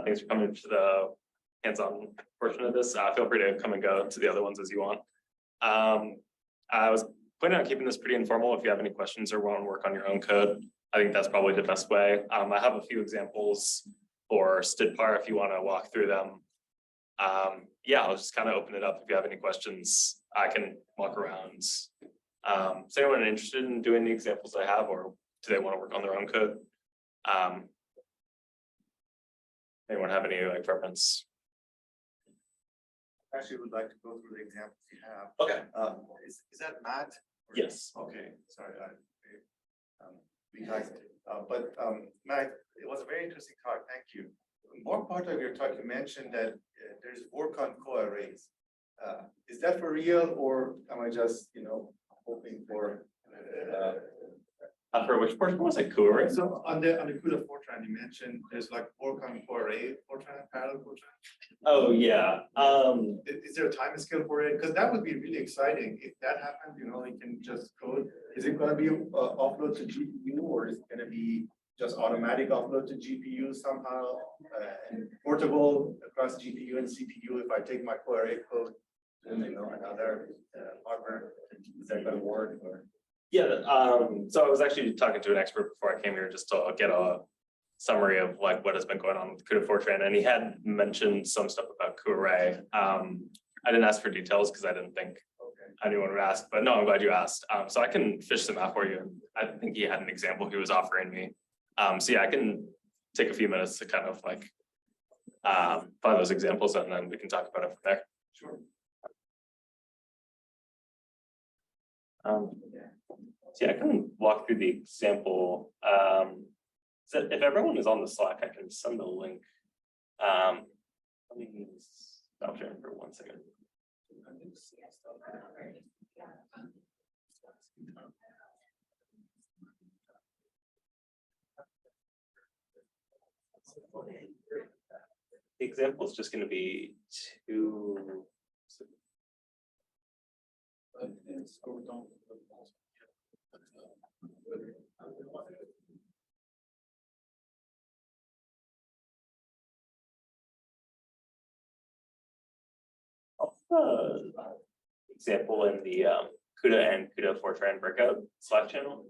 thanks for coming to the hands-on portion of this. Feel free to come and go to the other ones as you want. I was planning on keeping this pretty informal. If you have any questions or want to work on your own code, I think that's probably the best way. I have a few examples for stdpar if you want to walk through them. Yeah, I'll just kind of open it up. If you have any questions, I can walk around. Is anyone interested in doing the examples I have, or do they want to work on their own code? Anyone have any preference? Actually, would like to go through the examples you have. Okay. Is that Matt? Yes. Okay, sorry. Matt, it was a very interesting talk. Thank you. More part of your talk, you mentioned that there's work on co-arrays. Is that for real, or am I just, hoping for? For which portion was it? CUDA? So on the CUDA Fortran, you mentioned there's like work on co-array Fortran, parallel Fortran. Oh yeah. Is there a time scale for it? Because that would be really exciting if that happens. You can just code. Is it going to be offload to GPU, or is it going to be just automatic offload to GPU somehow and portable across GPU and CPU? If I take my co-array code and another hardware, is that going to work? Or? Yeah, so I was actually talking to an expert before I came here just to get a summary of what has been going on with CUDA Fortran, and he had mentioned some stuff about CUDA. I didn't ask for details because I didn't think anyone would ask, but no, I'm glad you asked. So I can fish them out for you. I think he had an example he was offering me. So yeah, I can take a few minutes to kind of find those examples, and then we can talk about it from there. Sure. So yeah, I can walk through the example. So if everyone is on the Slack, I can send the link. Let me stop sharing for 1 second. The example is just going to be two. Example in the CUDA and CUDA Fortran Breakout Slack channel,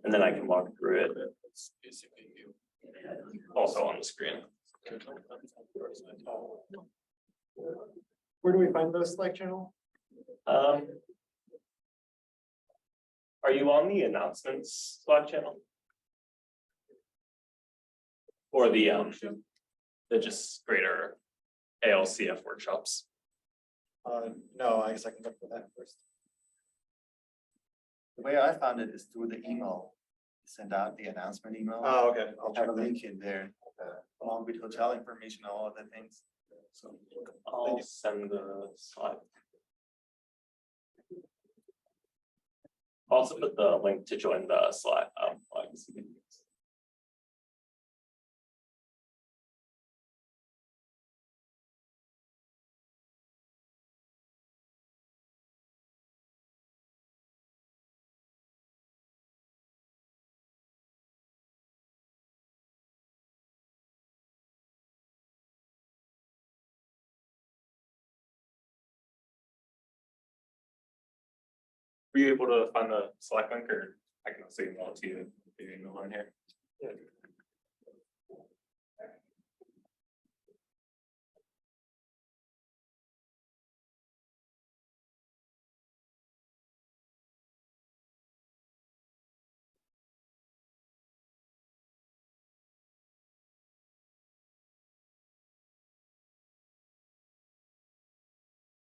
and then I can walk through it. Also on the screen. Where do we find those Slack channel? Are you on the announcements Slack channel? Or the just greater ALCF workshops? No, I guess I can look for that first. The way I found it is through the email. Send out the announcement email. Oh, okay. I'll have a link in there along with hotel information, all of the things. So I'll send the slide. I'll also put the link to join the Slack. Were you able to find the Slack link, or I can also email it to you if you email on here? Yeah.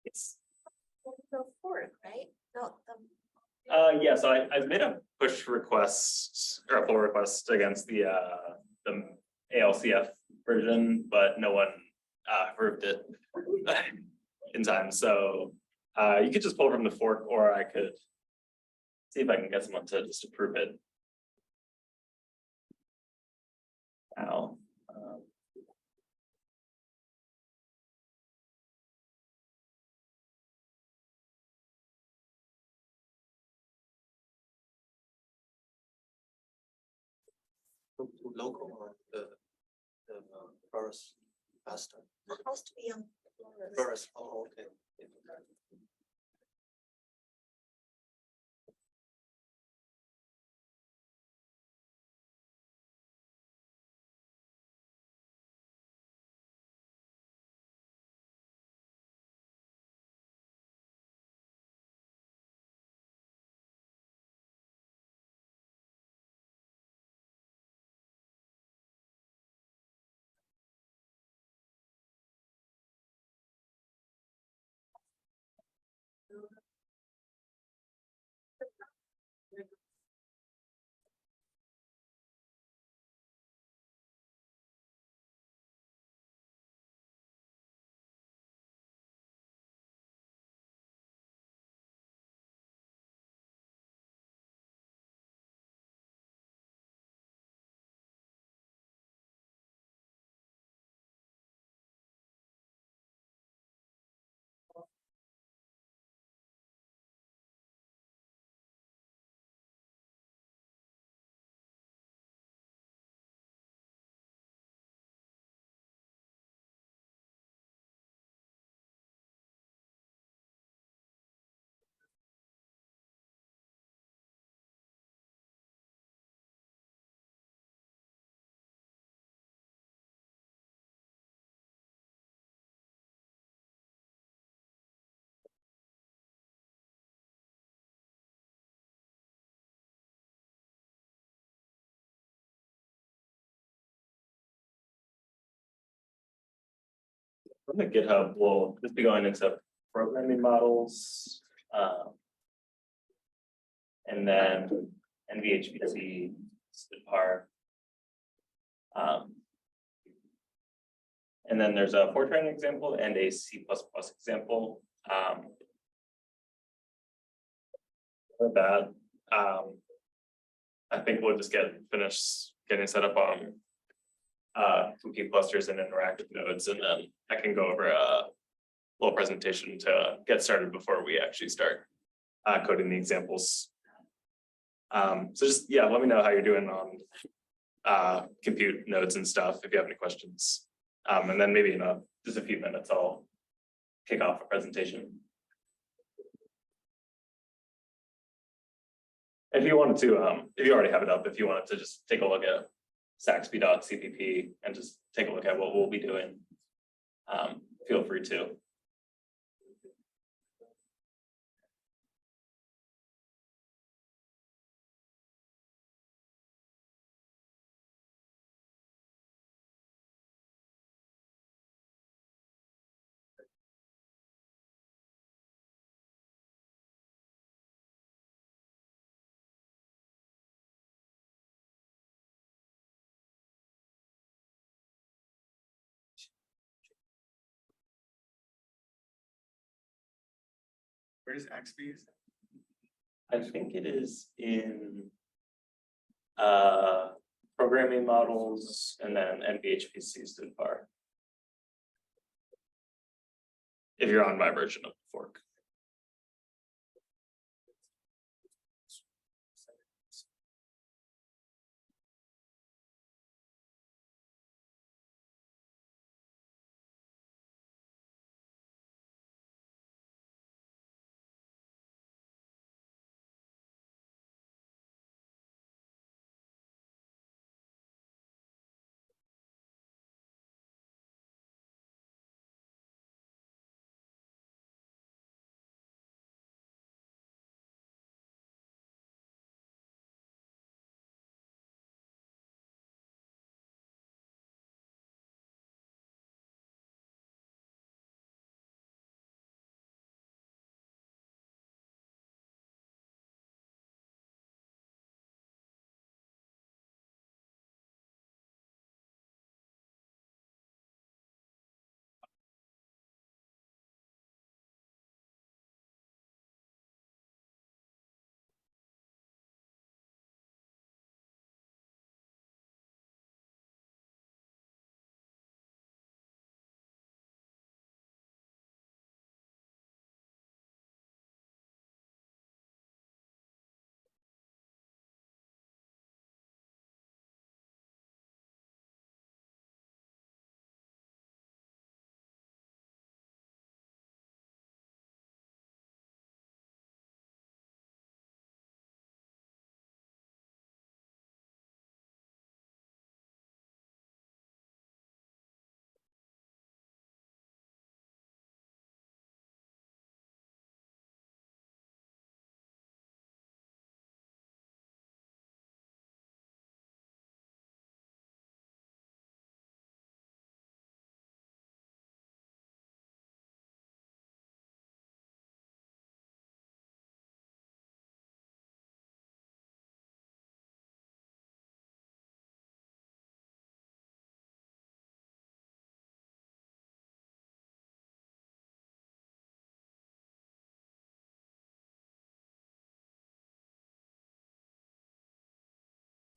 Yes. Go forward, right? No, Yeah, so I've made a push request or a pull request against the ALCF version, but no one approved it in time. So you could just pull from the fork, or I could see if I can get someone to just approve it. Now. Local or the Flores faster. It has to be on Flores. Flores, oh, okay. From the GitHub, we'll just be going into programming models. And then NVHPC, STIDPAR. And then there's a Fortran example and a C++ example. Not bad. I think we'll just finish getting set up on compute clusters and interactive nodes, and then I can go over a little presentation to get started before we actually start coding the examples. So just, yeah, let me know how you're doing on compute nodes and stuff if you have any questions. And then maybe in just a few minutes, I'll kick off a presentation. If you wanted to, if you already have it up, if you wanted to just take a look at saxp.cpp and just take a look at what we'll be doing, feel free to. Where is XP? I think it is in programming models and then NVHPC STIDPAR. If you're on my version of the fork.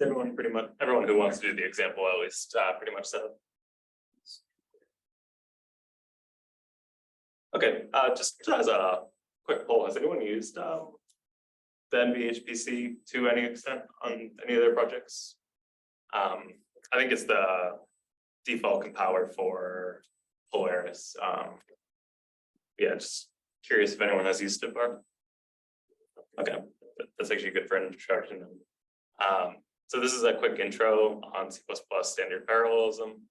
Everyone who wants to do the example at least pretty much said. Okay, just as a quick poll, has anyone used the NVHPC to any extent on any of their projects? I think it's the default compiler for Polaris. Yeah, just curious if anyone has used it before. Okay, that's actually good for an introduction. So this is a quick intro on C++ standard parallelism.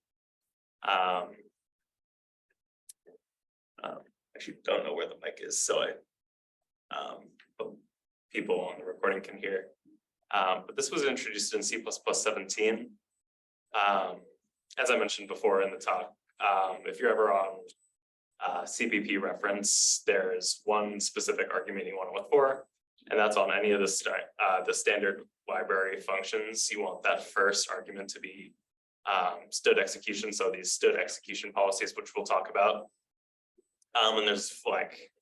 Actually don't know where the mic is, so I hope people on the recording can hear. But this was introduced in C++ 17. As I mentioned before in the talk, if you're ever on CPP reference, there's one specific argument you want to look for, and that's on any of the standard library functions. You want that first argument to be stood execution. So these stood execution policies, which we'll talk about. And there's like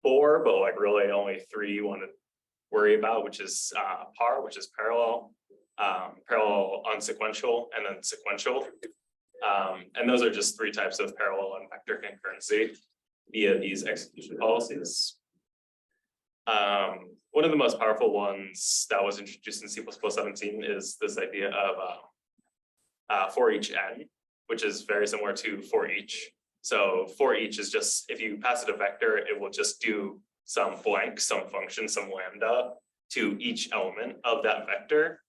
4, but like really only 3 you want to worry about, which is PAR, which is parallel, parallel unsequential, and then sequential. And those are just 3 types of parallel and vector concurrency via these execution policies. One of the most powerful ones that was introduced in C++ 17 is this idea of for each n, which is very similar to for each. So for each is just, if you pass it a vector, it will just do some blank, some function, some lambda to each element of that vector.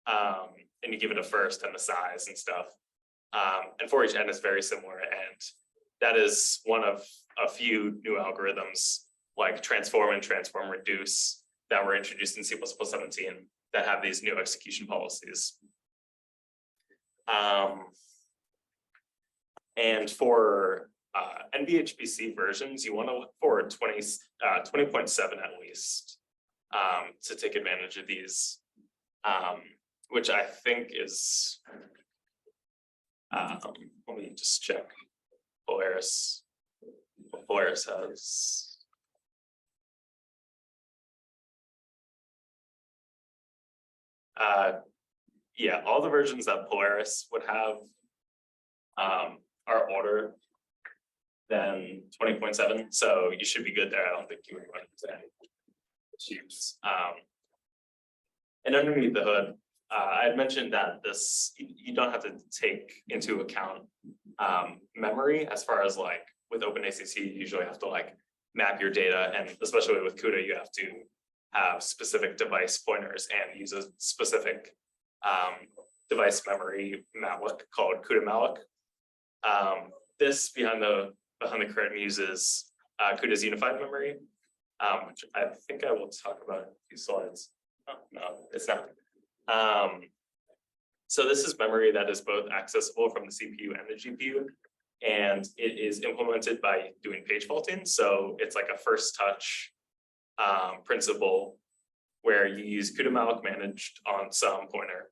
And you give it a first and the size and stuff. And for each n is very similar. And that is one of a few new algorithms like transform and transform reduce that were introduced in C++ 17 that have these new execution policies. And for NVHPC versions, you want to look for 20.7 at least to take advantage of these, which I think is, let me just check Polaris. What Polaris has. Yeah, all the versions that Polaris would have are older than 20.7, so you should be good there. I don't think you would run into any issues. And underneath the hood, I had mentioned that this, you don't have to take into account memory as far as like with OpenACC, you usually have to like map your data, and especially with CUDA, you have to have specific device pointers and use a specific device memory malloc called CUDA malloc. This behind the curtain uses CUDA's unified memory, which I think I will talk about in a few slides. Oh, no, it's not. So this is memory that is both accessible from the CPU and the GPU, and it is implemented by doing page faulting. So it's like a first touch principle where you use CUDA malloc managed on some pointer.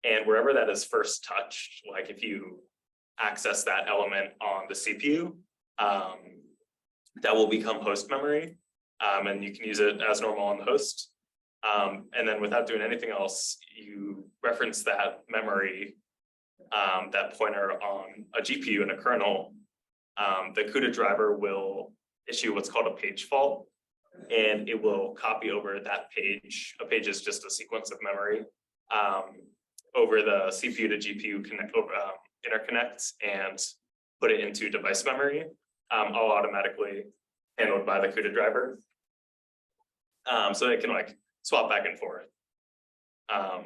And wherever that is first touched, like if you access that element on the CPU, that will become host memory, and you can use it as normal on the host. And then without doing anything else, you reference that memory, that pointer on a GPU and a kernel. The CUDA driver will issue what's called a page fault, and it will copy over that page. A page is just a sequence of memory over the CPU to GPU interconnects and put it into device memory, all automatically handled by the CUDA driver. So it can like swap back and forth. Let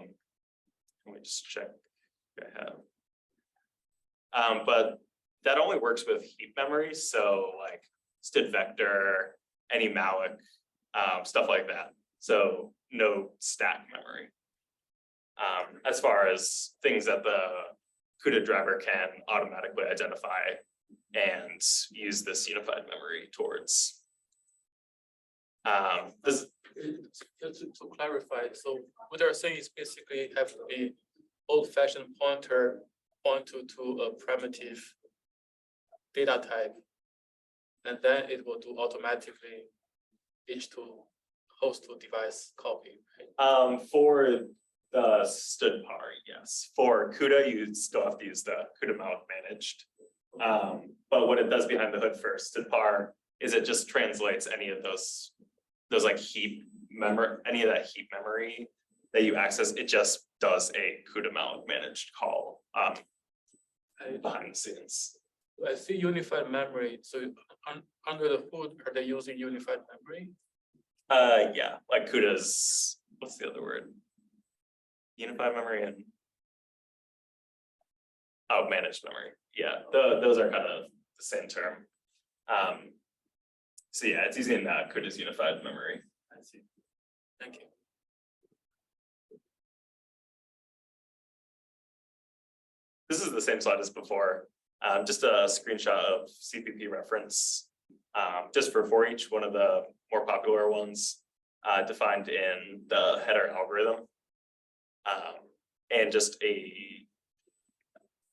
me just check if I have. But that only works with heap memory. So like std vector, any malloc, stuff like that. So no stack memory. As far as things that the CUDA driver can automatically identify and use this unified memory towards. Just to clarify, so what they're saying is basically have to be old-fashioned pointer point to a primitive data type, and then it will do automatically H2 host to device copy, right? For the std_par, yes. For CUDA, you still have to use the CUDA mount managed. But what it does behind the hood for std_par is it just translates any of those like heap memory, any of that heap memory that you access. It just does a CUDA mount managed call behind the scenes. I see unified memory. So under the hood, are they using unified memory? Yeah, like CUDA's, what's the other word? Unified memory and managed memory. Yeah, those are kind of the same term. So yeah, it's using CUDA's unified memory. I see. Thank you. This is the same slide as before. Just a screenshot of CPP reference, just for each one of the more popular ones, defined in the header algorithm. And just a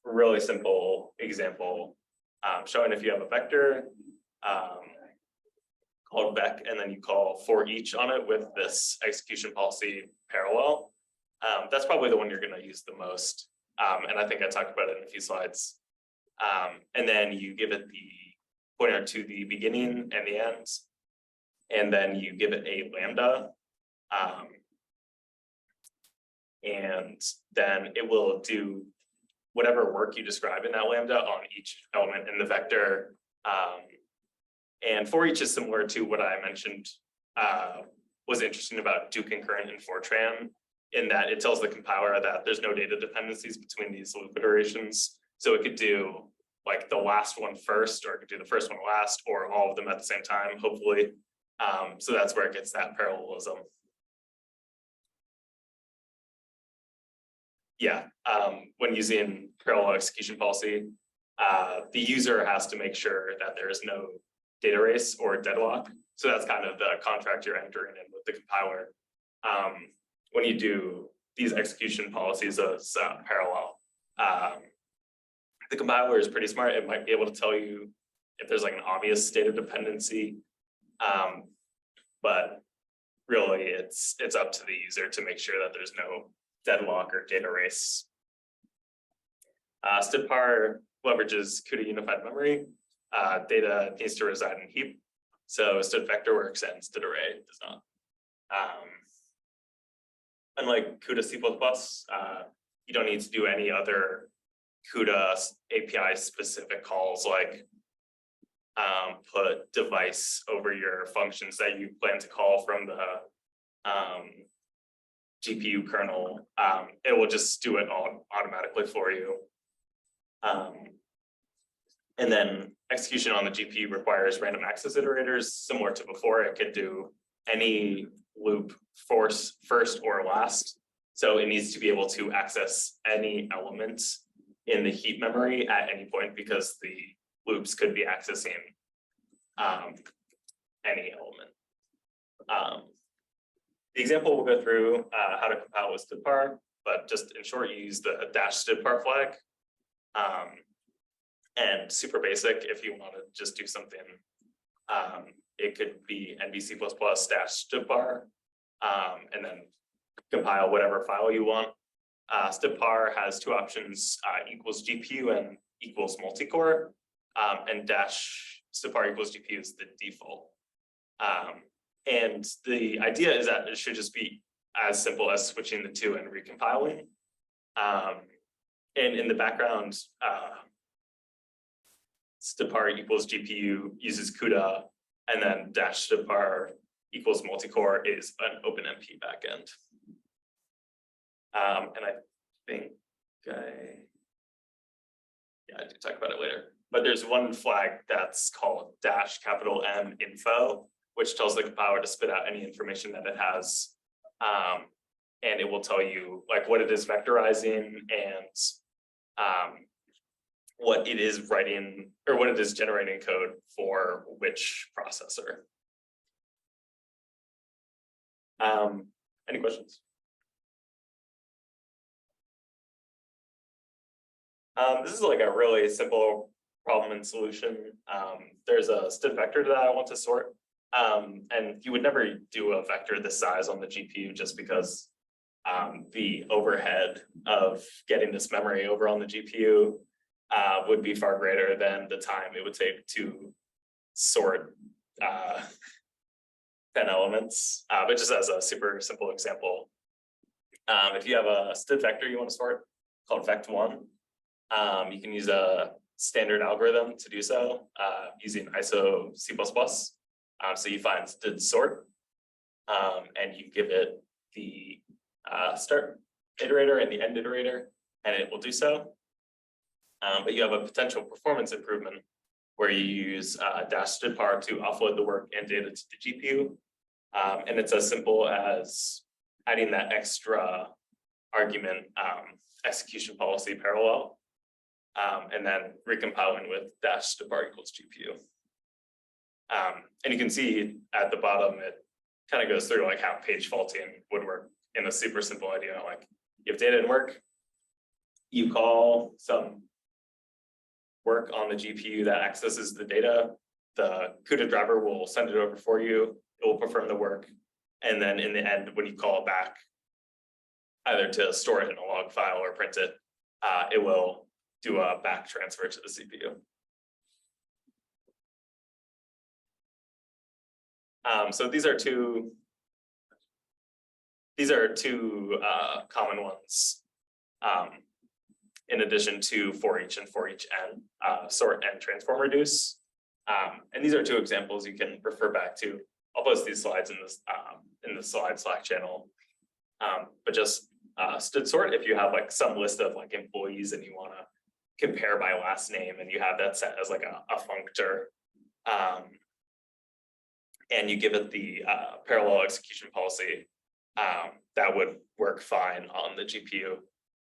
really simple example showing if you have a vector called vec, and then you call for each on it with this execution policy parallel. That's probably the one you're going to use the most. And I think I talked about it in a few slides. And then you give it the pointer to the beginning and the end, and then you give it a lambda. And then it will do whatever work you describe in that lambda on each element in the vector. And for each is similar to what I mentioned was interesting about do concurrent in Fortran, in that it tells the compiler that there's no data dependencies between these loop iterations. So it could do like the last one first, or it could do the first one last, or all of them at the same time, hopefully. So that's where it gets that parallelism. Yeah, when using parallel execution policy, the user has to make sure that there is no data race or deadlock. So that's kind of the contract you're entering in with the compiler. When you do these execution policies as parallel, the compiler is pretty smart. It might be able to tell you if there's like an obvious state of dependency, but really it's up to the user to make sure that there's no deadlock or data race. std_par leverages CUDA unified memory. Data needs to reside in heap. So std vector works and std array does not. Unlike CUDA C++, you don't need to do any other CUDA API specific calls like put device over your functions that you plan to call from the GPU kernel. It will just do it all automatically for you. And then execution on the GPU requires random access iterators, similar to before. It could do any loop force first or last. So it needs to be able to access any element in the heap memory at any point, because the loops could be accessing any element. The example we'll go through how to compile with std_par, but just in short, you use the -std_par flag. And super basic, if you want to just do something, it could be NBC++ -std_par, and then compile whatever file you want. std_par has two options, equals GPU and equals multicore, and -std_par equals GPU is the default. And the idea is that it should just be as simple as switching the two and recompiling. And in the background, std_par equals GPU uses CUDA, and then -std_par equals multicore is an OpenMP backend. And I think I do talk about it later, but there's one flag that's called -M info, which tells the compiler to spit out any information that it has. And it will tell you like what it is vectorizing and what it is writing, or what it is generating code for which processor. Any questions? This is like a really simple problem and solution. There's a std vector that I want to sort. And you would never do a vector this size on the GPU just because the overhead of getting this memory over on the GPU would be far greater than the time it would take to sort 10 elements. But just as a super simple example, if you have a std vector you want to sort called vect1, you can use a standard algorithm to do so using ISO C++. So you find std sort and you give it the start iterator and the end iterator, and it will do so. But you have a potential performance improvement where you use dash std par to offload the work and data to the GPU. And it's as simple as adding that extra argument execution policy parallel, and then recompiling with dash std par equals GPU. And you can see at the bottom, it kind of goes through like how page faulting would work in a super simple idea. Like you have data and work, you call some work on the GPU that accesses the data, the CUDA driver will send it over for you, it will perform the work, and then in the end, when you call it back, either to store it in a log file or print it, it will do a back transfer to the CPU. So these are two common ones, in addition to for each and for each n, sort and transform reduce. And these are two examples you can refer back to. I'll post these slides in the slide Slack channel. But just std sort if you have like some list of like employees and you want to compare by last name and you have that set as like a functor. And you give it the parallel execution policy, that would work fine on the GPU.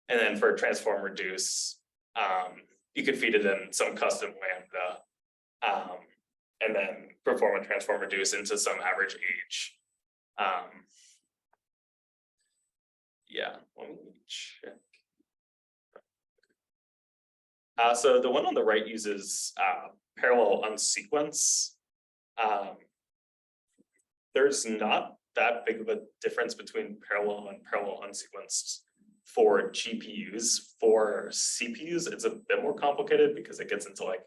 And then for transform reduce, you could feed it in some custom lambda, and then perform a transform reduce into some average age. Yeah, let me check. So the one on the right uses parallel unsequence. There's not that big of a difference between parallel and parallel unsequenced for GPUs. For CPUs, it's a bit more complicated because it gets into like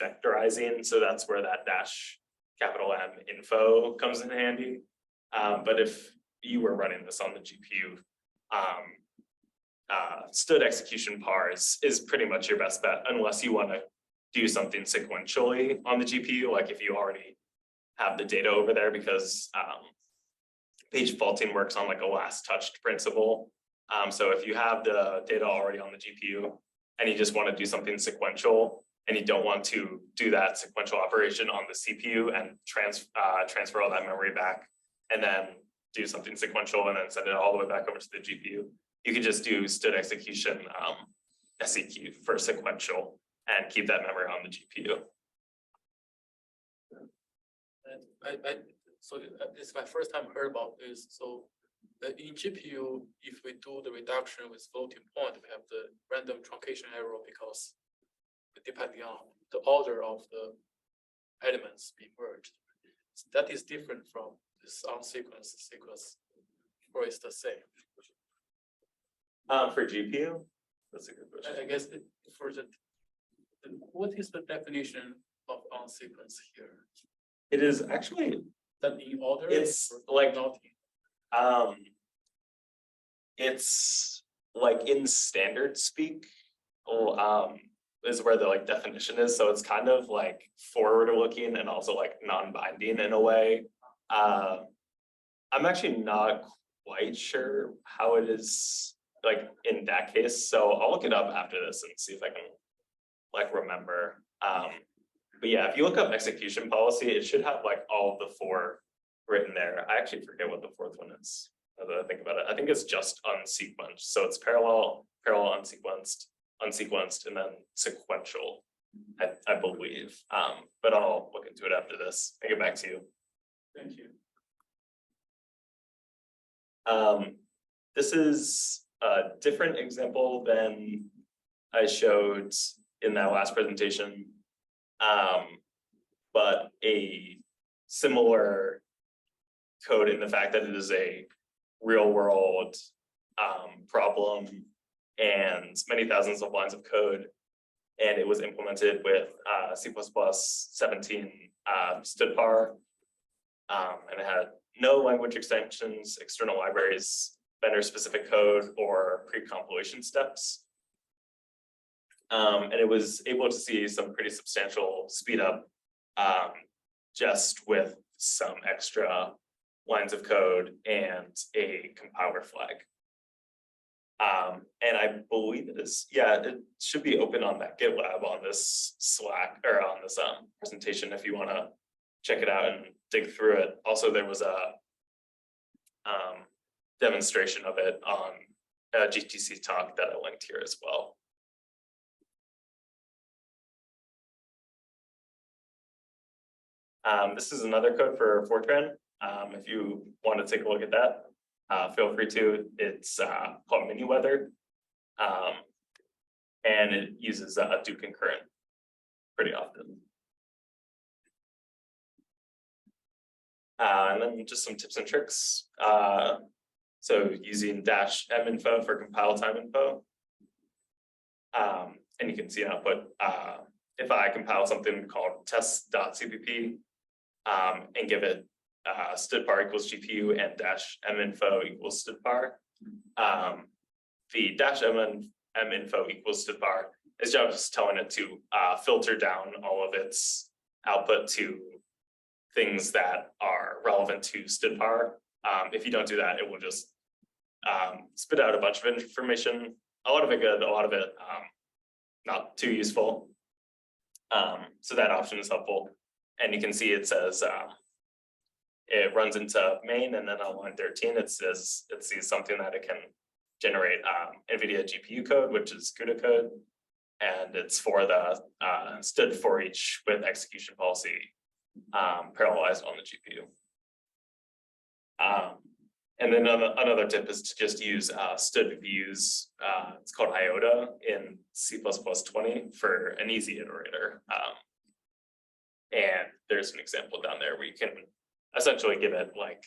vectorizing. So that's where that dash capital M info comes in handy. But if you were running this on the GPU, std execution pars is pretty much your best bet, unless you want to do something sequentially on the GPU, like if you already have the data over there, because page faulting works on like a last touched principle. So if you have the data already on the GPU and you just want to do something sequential and you don't want to do that sequential operation on the CPU and transfer all that memory back and then do something sequential and then send it all the way back over to the GPU, you can just do std execution SEQ for sequential and keep that memory on the GPU. So this is my first time heard about this. So in GPU, if we do the reduction with floating point, we have the random truncation error because depending on the order of the elements being merged. So that is different from this unsequenced sequence, or it's the same. For GPU, that's a good question. I guess for what is the definition of unsequence here? It is actually, That in order? it's or like, not it's like in standard speak, is where the like definition is. So it's kind of like forward looking and also like non-binding in a way. I'm actually not quite sure how it is like in that case. So I'll look it up after this and see if I can like remember. But yeah, if you look up execution policy, it should have like all of the four written there. I actually forget what the fourth one is, now that I think about it. I think it's just unsequenced. So it's parallel, unsequenced, and then sequential, I believe. But I'll look into it after this. I'll get back to you. Thank you. This is a different example than I showed in that last presentation. But a similar code in the fact that it is a real world problem and many thousands of lines of code. And it was implemented with C++ 17 stdpar. And it had no language extensions, external libraries, vendor-specific code, or pre-compilation steps. And it was able to see some pretty substantial speed up just with some extra lines of code and a compiler flag. And I believe it is, yeah, it should be open on that GitLab on this Slack or on this presentation if you want to check it out and dig through it. Also, there was a demonstration of it on a GTC talk that I linked here as well. This is another code for Fortran. If you want to take a look at that, feel free to. It's called Mini Weather, and it uses do concurrent pretty often. And then just some tips and tricks. So using -minfo for compile time info. And you can see an output. If I compile something called test.cpp and give it stdpar equals GPU and -minfo equals stdpar, the -minfo equals stdpar is just telling it to filter down all of its output to things that are relevant to stdpar. If you don't do that, it will just spit out a bunch of information, a lot of it good, a lot of it not too useful. So that option is helpful. And you can see it says it runs into main, and then on line 13, it says it sees something that it can generate NVIDIA GPU code, which is CUDA code. And it's for the std for each with execution policy parallelized on the GPU. And then another tip is to just use std views. It's called IOTA in C++ 20 for an easy iterator. And there's an example down there where you can essentially give it like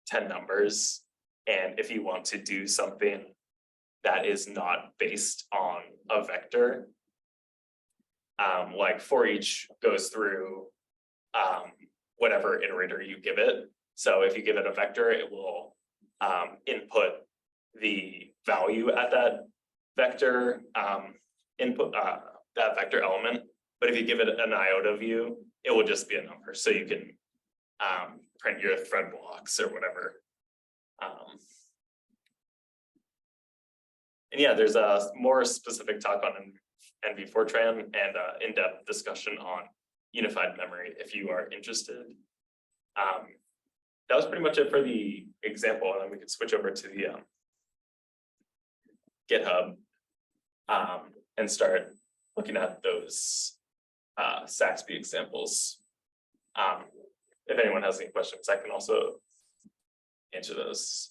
10 numbers. And if you want to do something that is not based on a vector, like for each goes through whatever iterator you give it. So if you give it a vector, it will input the value at that vector input, that vector element. But if you give it an IOTA view, it will just be a number. So you can print your thread blocks or whatever. And yeah, there's a more specific talk on NV Fortran and in-depth discussion on unified memory if you are interested. That was pretty much it for the example, and then we could switch over to the GitHub and start looking at those Saxby examples. If anyone has any questions, I can also answer those.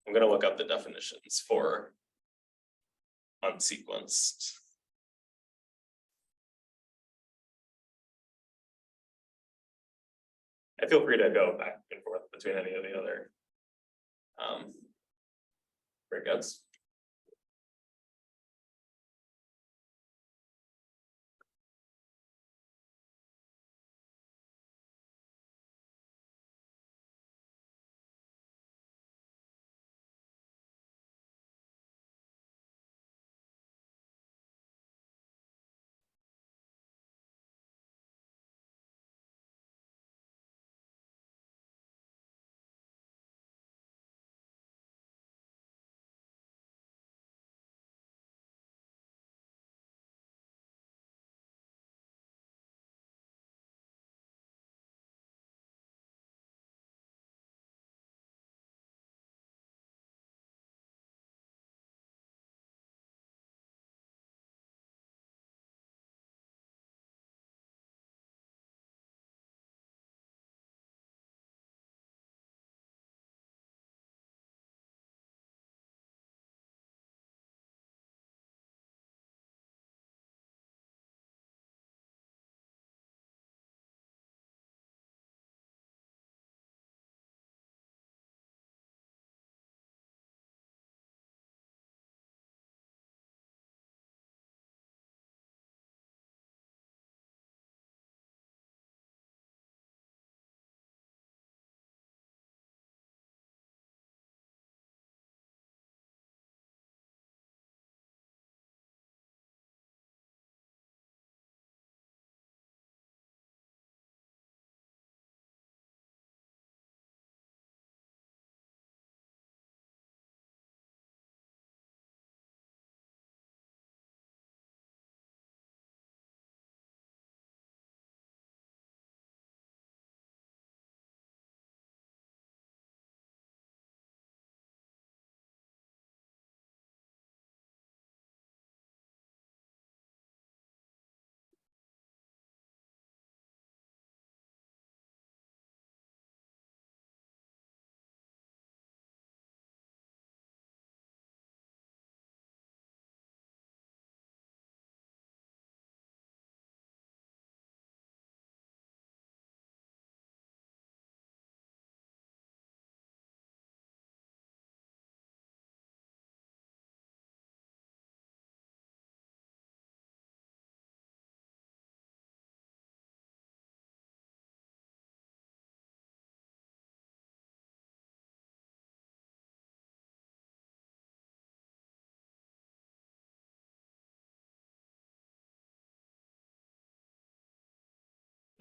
I'm going to look up the definitions for unsequenced. I feel free to go back and forth between any of the other breakouts.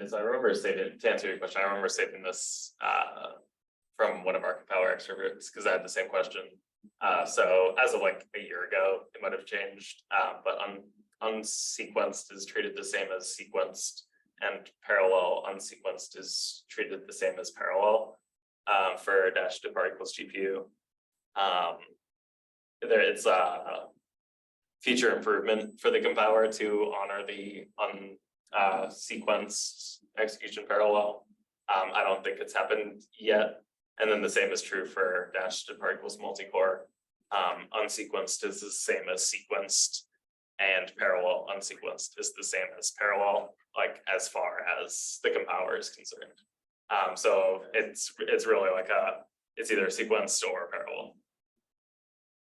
Yes, I remember saving, to answer your question, I remember saving this from one of our compiler extroverts, because I had the same question. So as of like a year ago, it might have changed, but unsequenced is treated the same as sequenced, and parallel unsequenced is treated the same as parallel for dash depar equals GPU. It's a feature improvement for the compiler to honor the unsequenced execution parallel. I don't think it's happened yet. And then the same is true for dash depar equals multi-core. Unsequenced is the same as sequenced, and parallel unsequenced is the same as parallel, like as far as the compiler is concerned. So it's really like it's either sequenced or parallel.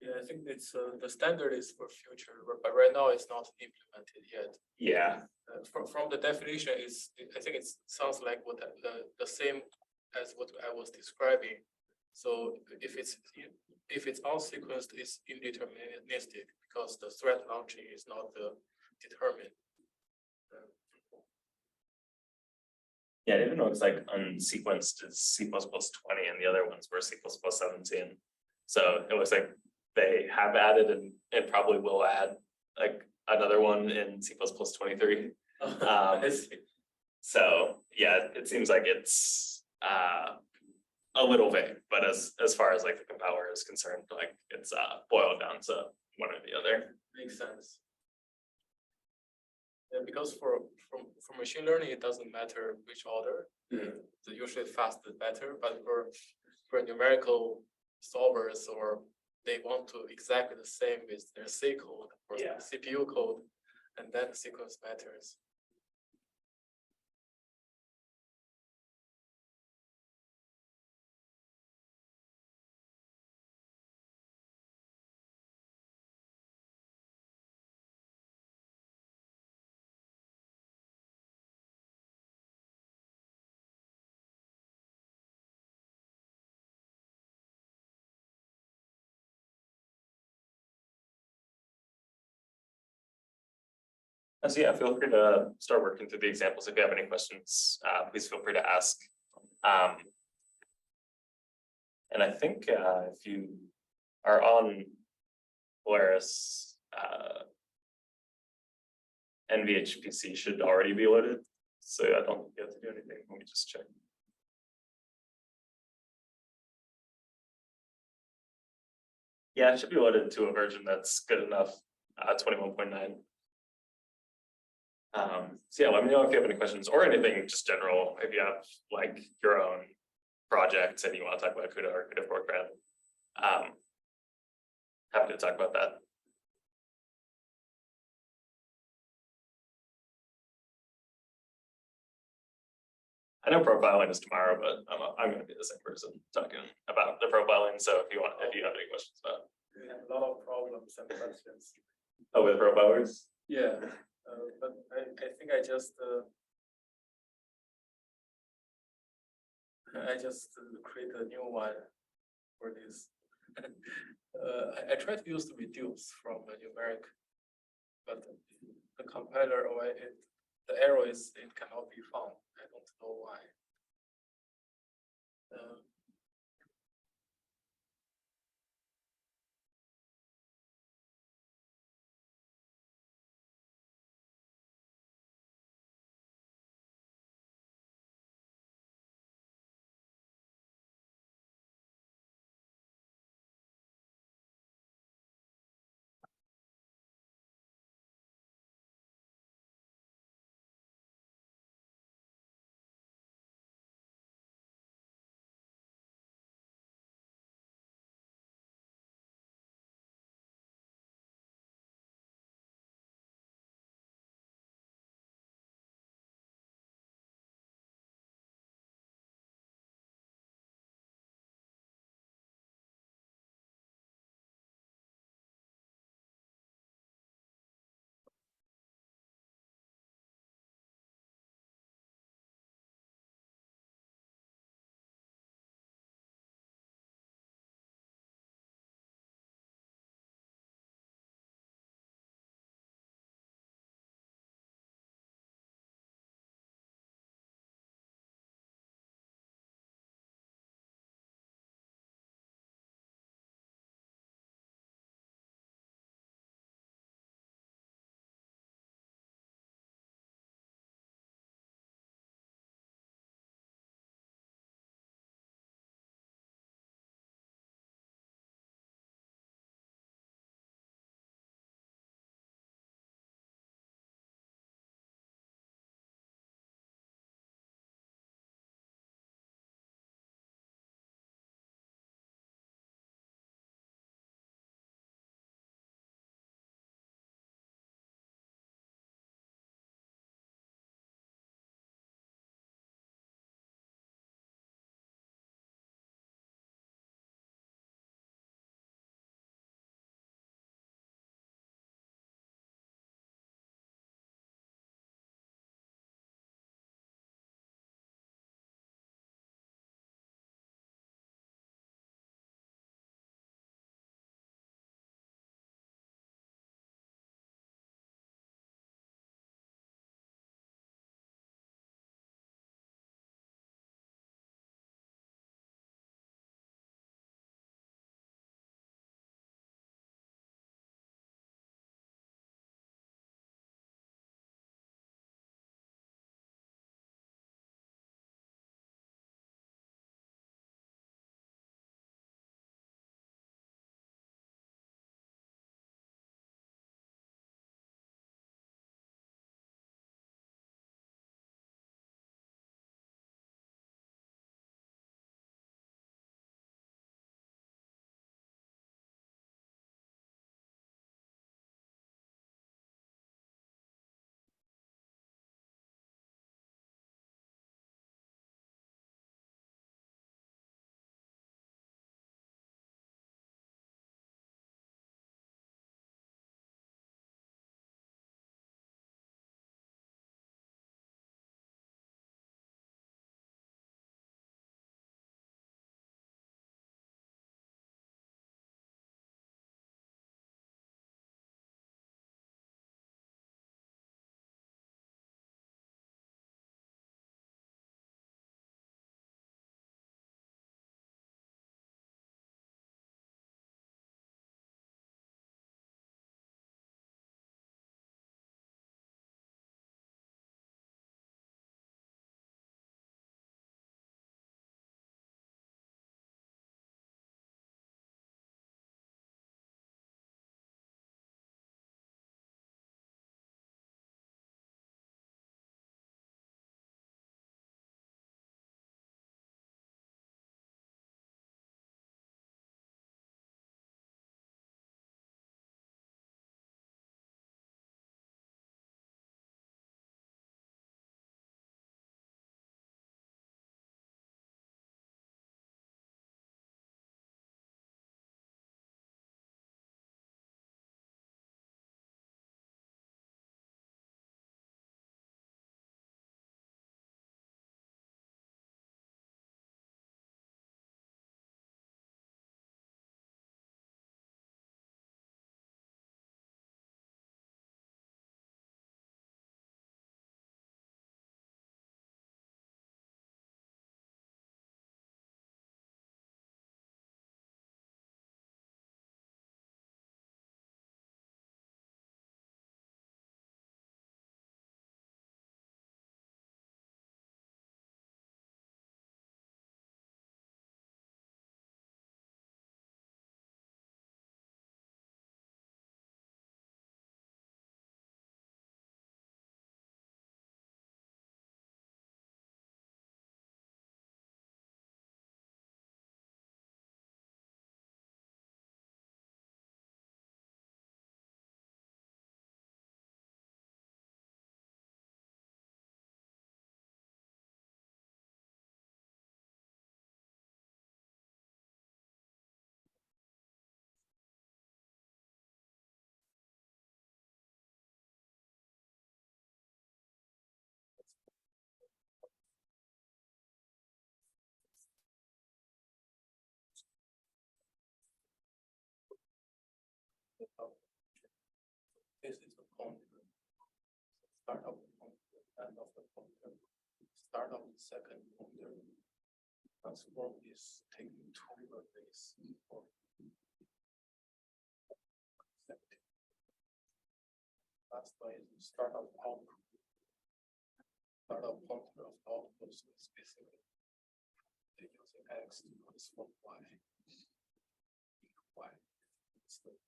Yeah, I think it's the standard is for future, but right now it's not implemented yet. Yeah, From the definition is, I think it sounds like what the same as what I was describing. So if it's unsequenced, it's indeterministic because the thread launching is not determined. yeah, even though it's like unsequenced is C++ 20 and the other ones were C++ 17. So it looks like they have added and probably will add like another one in C++ 23. So yeah, it seems like it's a little vague, but as far as like the compiler is concerned, like it's boiled down to one or the other. Makes sense. Yeah, because for machine learning, it doesn't matter which order. The usually fast is better, but for numerical solvers, or they want to exactly the same with their C code or Yeah. CPU code, and then the sequence matters. So yeah, feel free to start working through the examples. If you have any questions, please feel free to ask. And I think if you are on Polaris, NVHPC should already be loaded. So I don't think you have to do anything. Let me just check. Yeah, it should be loaded to a version that's good enough, 21.9. So yeah, let me know if you have any questions or anything just general. If you have like your own projects and you want to talk about CUDA or CUDA Fortran, happy to talk about that. I know profiling is tomorrow, but I'm going to be the same person talking about the profiling. So if you have any questions about it. We have a lot of problems and questions. Oh, with profilers? Yeah, but I think I just create a new one for this. I tried to use the reduce from the numeric, but the compiler or the error is it cannot be found. I don't know why. This is the pointer. Start of the pointer, end of the pointer. Start of the second pointer. Transform is taking two arrays for last one is the start of output. Start of pointer of output is basically they're using X to transform Y. Y. It's the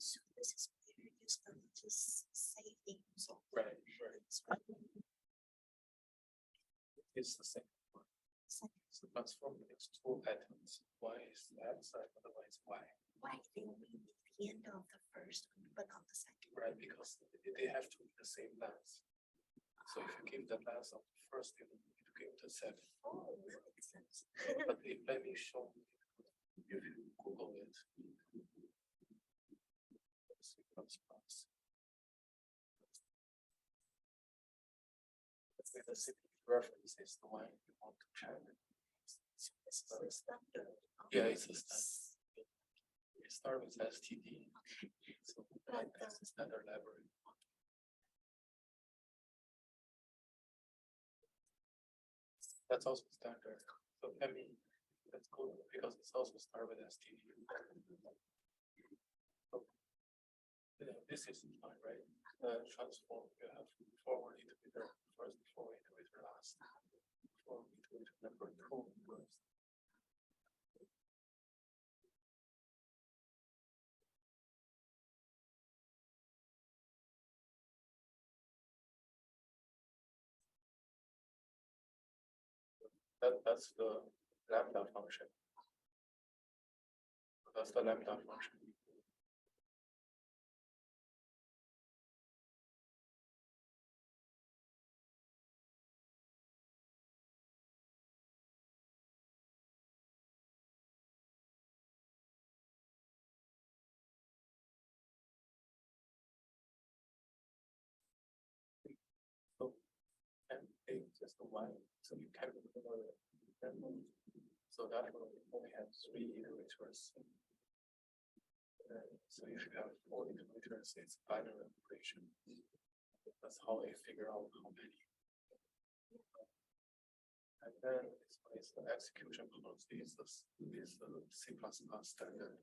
So this is where you use them to save things. right. It's the same. So transform next two items. Y is the X side, otherwise Y. Why they only need the end of the first one, but not the second? Right, because they have to be the same length. So if you give the length of the first, you need to give the second. Oh, that makes sense. But let me show you. If you Google it. C++. The CPU reference is the one you want to check. So this is the standard. Yeah, it's a standard. We start with STD. So that's the standard library. That's also standard. So I mean, that's cool because it's also start with STD. So, this is fine, right? Transform, you have forward iterator first, forward iterator last, forward iterator number two first. That's the lambda function. That's the lambda function. So and it's just the one, so you can so that will only have 3 iterators. So if you have 4 iterators, it's binary operation. That's how I figure out how many. And then it's the execution policy is the C++ standard.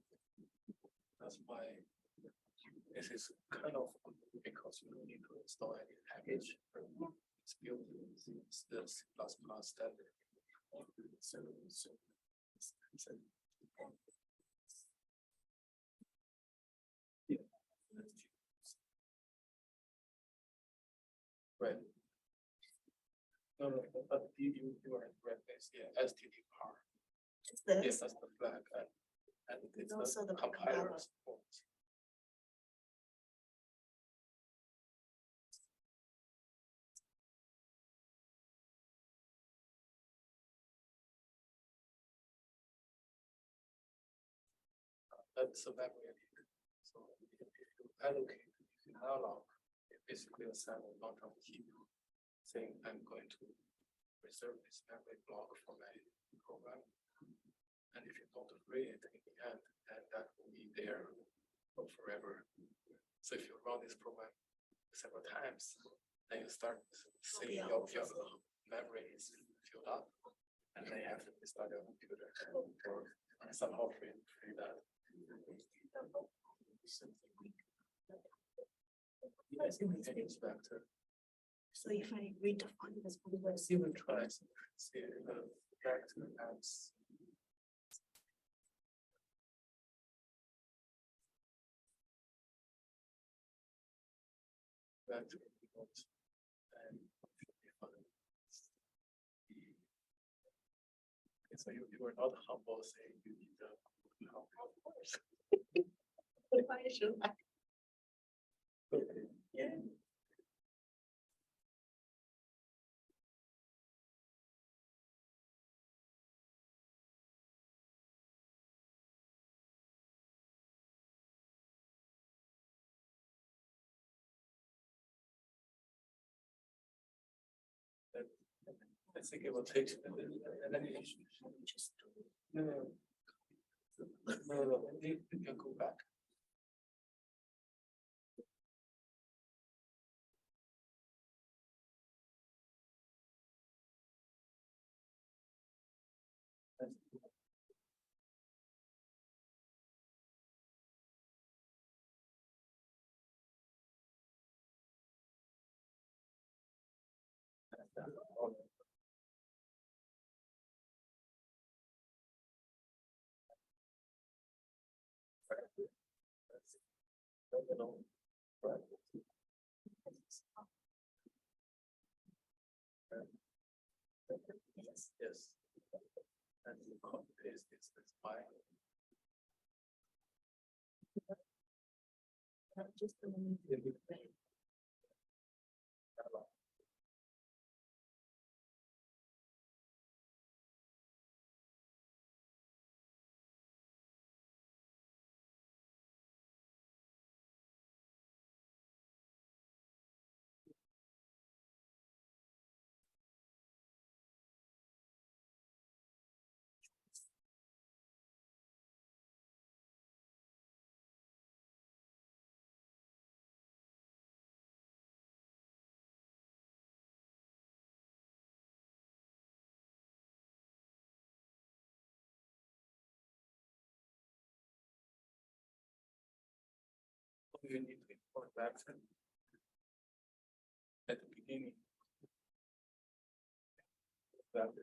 That's why this is kind of because you don't need to install any package. It's built in the C++ standard. Yeah. Right. No, but you are correct. Yeah, STD bar. Is Yes, this? that's the flag, and it's also the the compiler compiler. support. That's a memory leak. So if you allocate, if you allocate, it basically assign a bunch of heap, saying I'm going to reserve this memory block for my program. And if you don't free it in the end, then that will be there for forever. So if you run this program several times, then you start seeing your memory is filled up, and then you have to restart your computer or somehow free that. Yes, it's vector. So if I redefine this one, Let's see what tries. See the vector as vector equals and so you are not humble saying you need the help. of course. Why should I? Okay. Yeah. I think it will take and then you Just no, You can go back. Yes. And you copy paste this, that's fine. Just the one. You need to import action at the beginning. That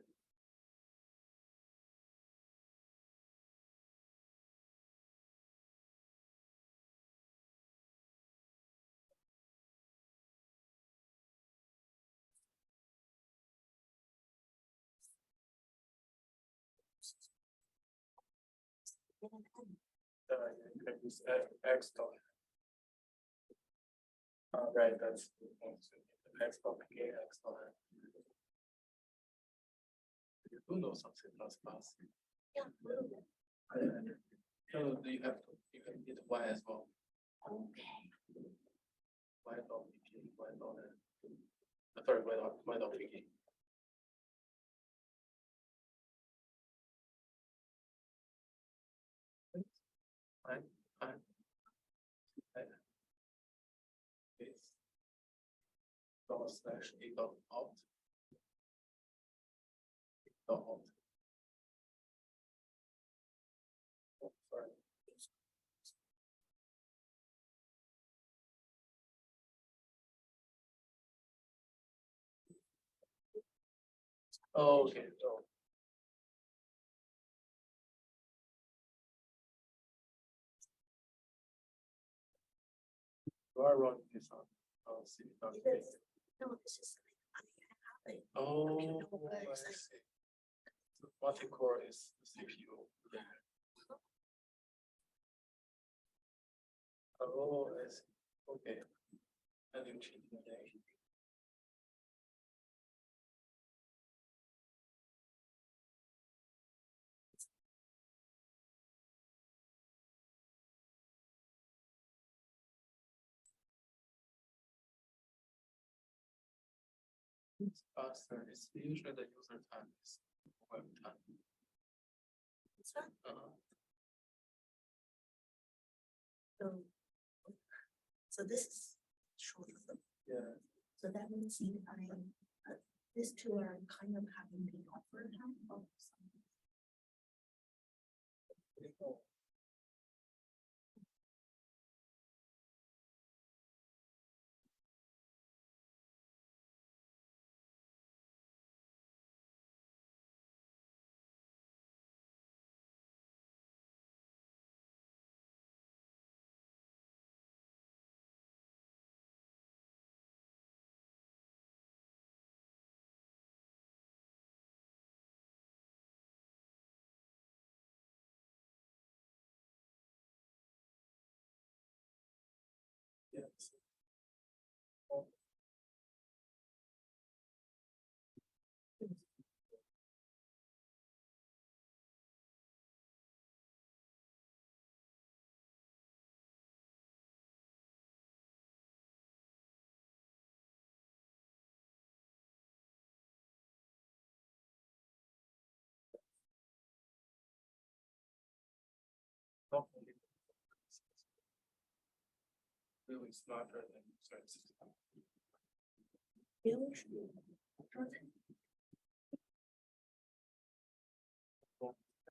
you can use X dot. Right, that's X dot again, X dot. You do know some C++. Yeah. So you have to, you can hit Y as well. Okay. Y dot BP, Y dot. Sorry, Y dot begin. Fine. It's /a dot out. Dot out. Oh, sorry. Oh, okay. So you are running this on C. Because, no, this is something I have it. Oh, know I what it's like. see. So multi-core is the CPU. Oh, I see. Okay. And you change the name. It's faster. It's usually the user time is web time. It's not, so, so this is short of them. Yeah. So that means if I, these two are kind of having the offer time of something. Pretty cool. Really smarter than certain system. Really? I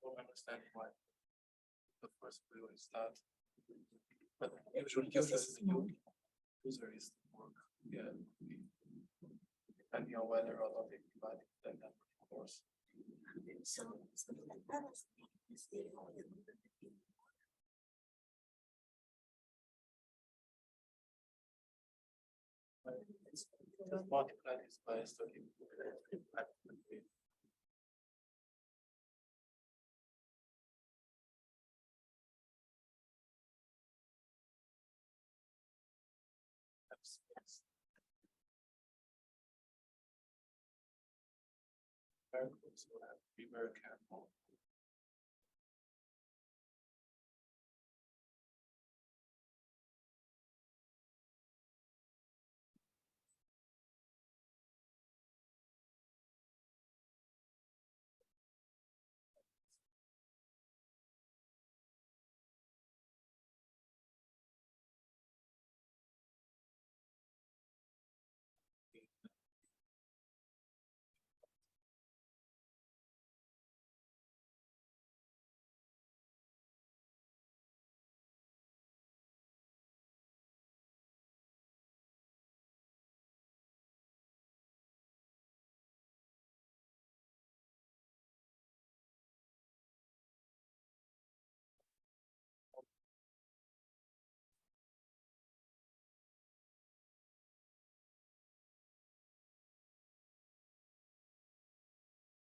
don't understand why the first wheel is that. But usually user is user is the work. Yeah. Depending on whether or not they provide that number, of course. So that was the Just multiply this by 30. Very good, so we have to be very careful.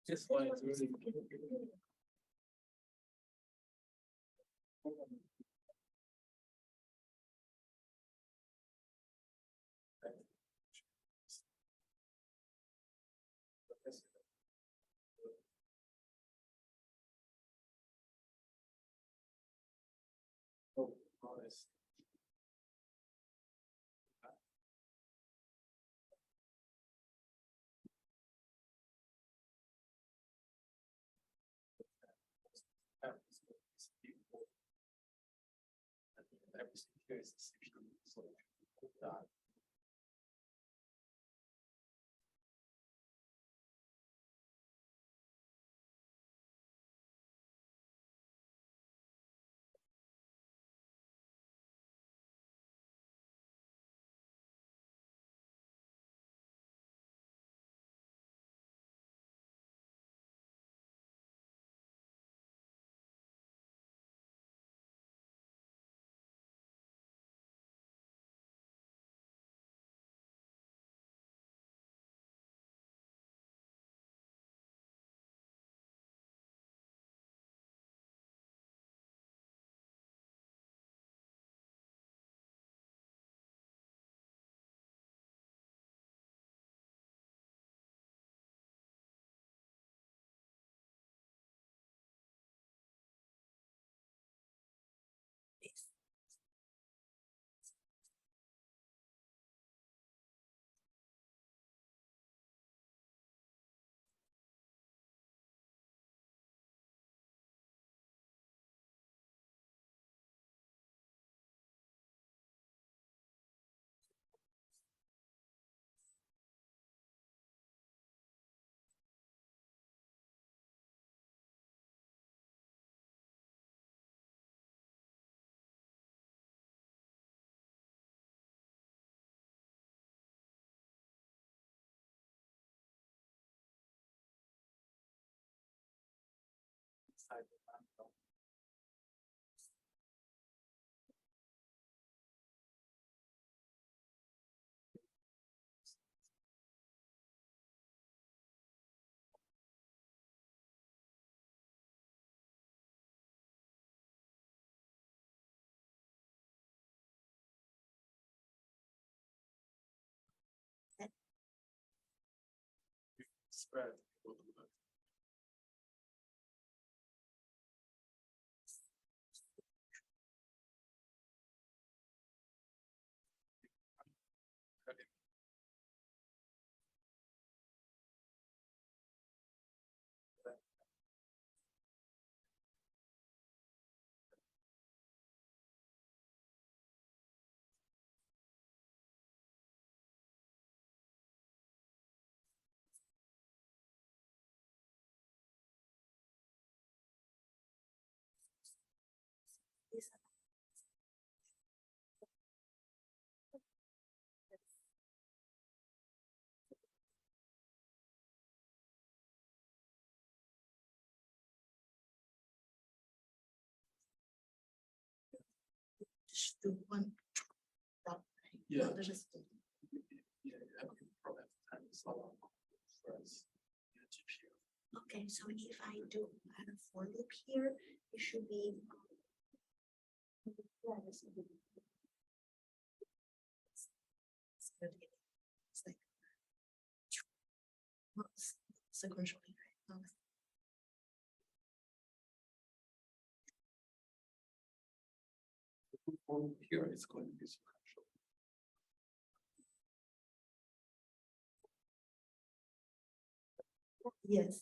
This one is really. Oh, nice. Everything here is CPU, so that. Side of that. Spread. This just do one drop. Right? Yeah. There's just Yeah, I can program time solve for us. Yeah, GPU. okay. So if I do add a for loop here, it should be. Yeah, this would be- it's good. It's like not sequentially, right? No, Here it's going to be sequential. yes.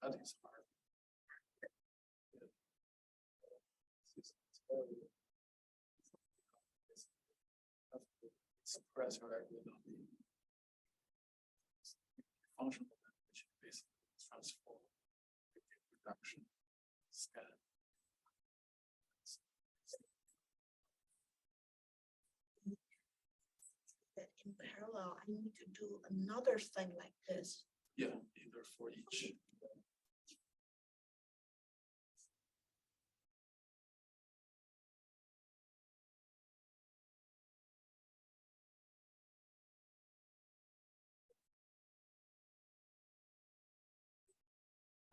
That is hard. Suppress regularly on the functional language, basically transform reduction scan. That in parallel, I need to do another thing like this. Yeah, either for each.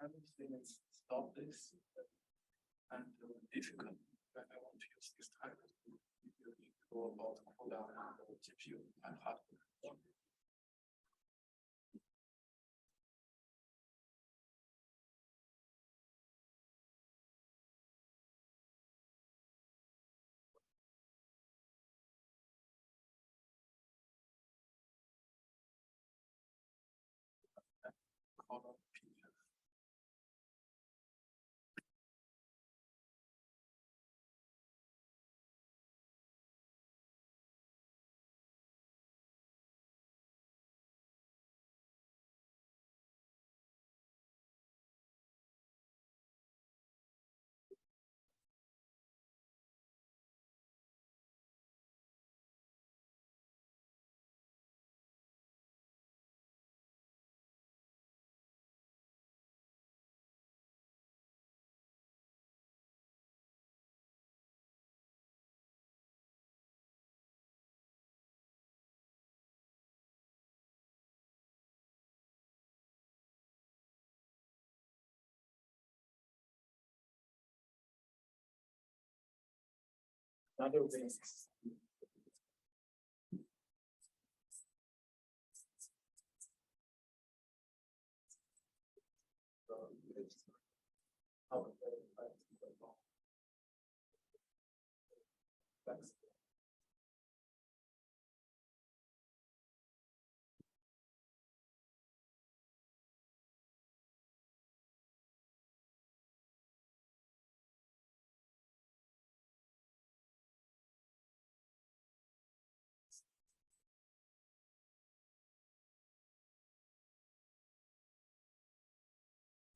I would say let's stop this. And if you can, I want to use this time, you need to go about CUDA and GPU and hardware. Color PDF. Another way.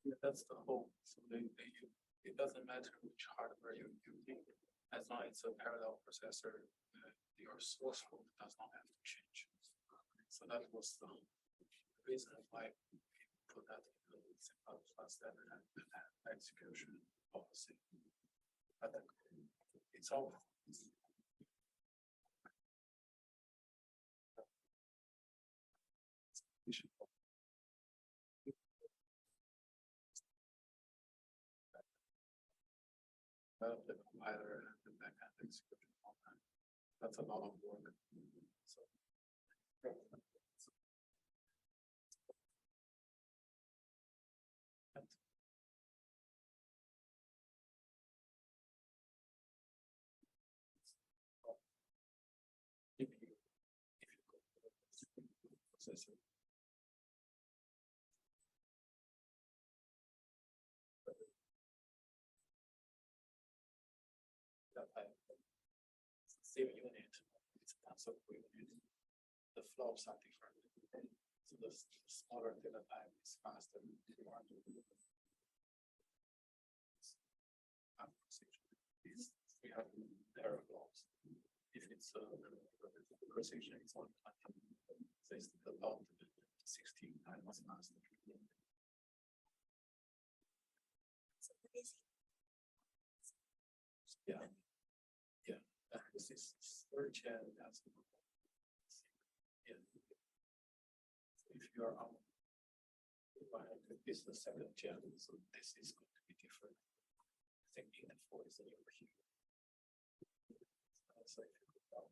Yeah, that's the whole. So it doesn't matter which hardware you're using, as long as it's a parallel processor, your source code does not have to change. So that was the reason why we put that in the simple standard and execution policy. But it's all. The compiler and the backend execution all that. That's a lot of work. So, if you go to the processor, same unit, it's a tensor unit. The flops are different. So the smaller data type is faster. Procedure. error logs. If it's precision, it's on 20. So it's about 16 times faster. So what is it? Yeah. Yeah. This is third gen. That's yeah. So if you are on, this is the second gen, so this is going to be different. I think in the 4 is over here. So if you go down,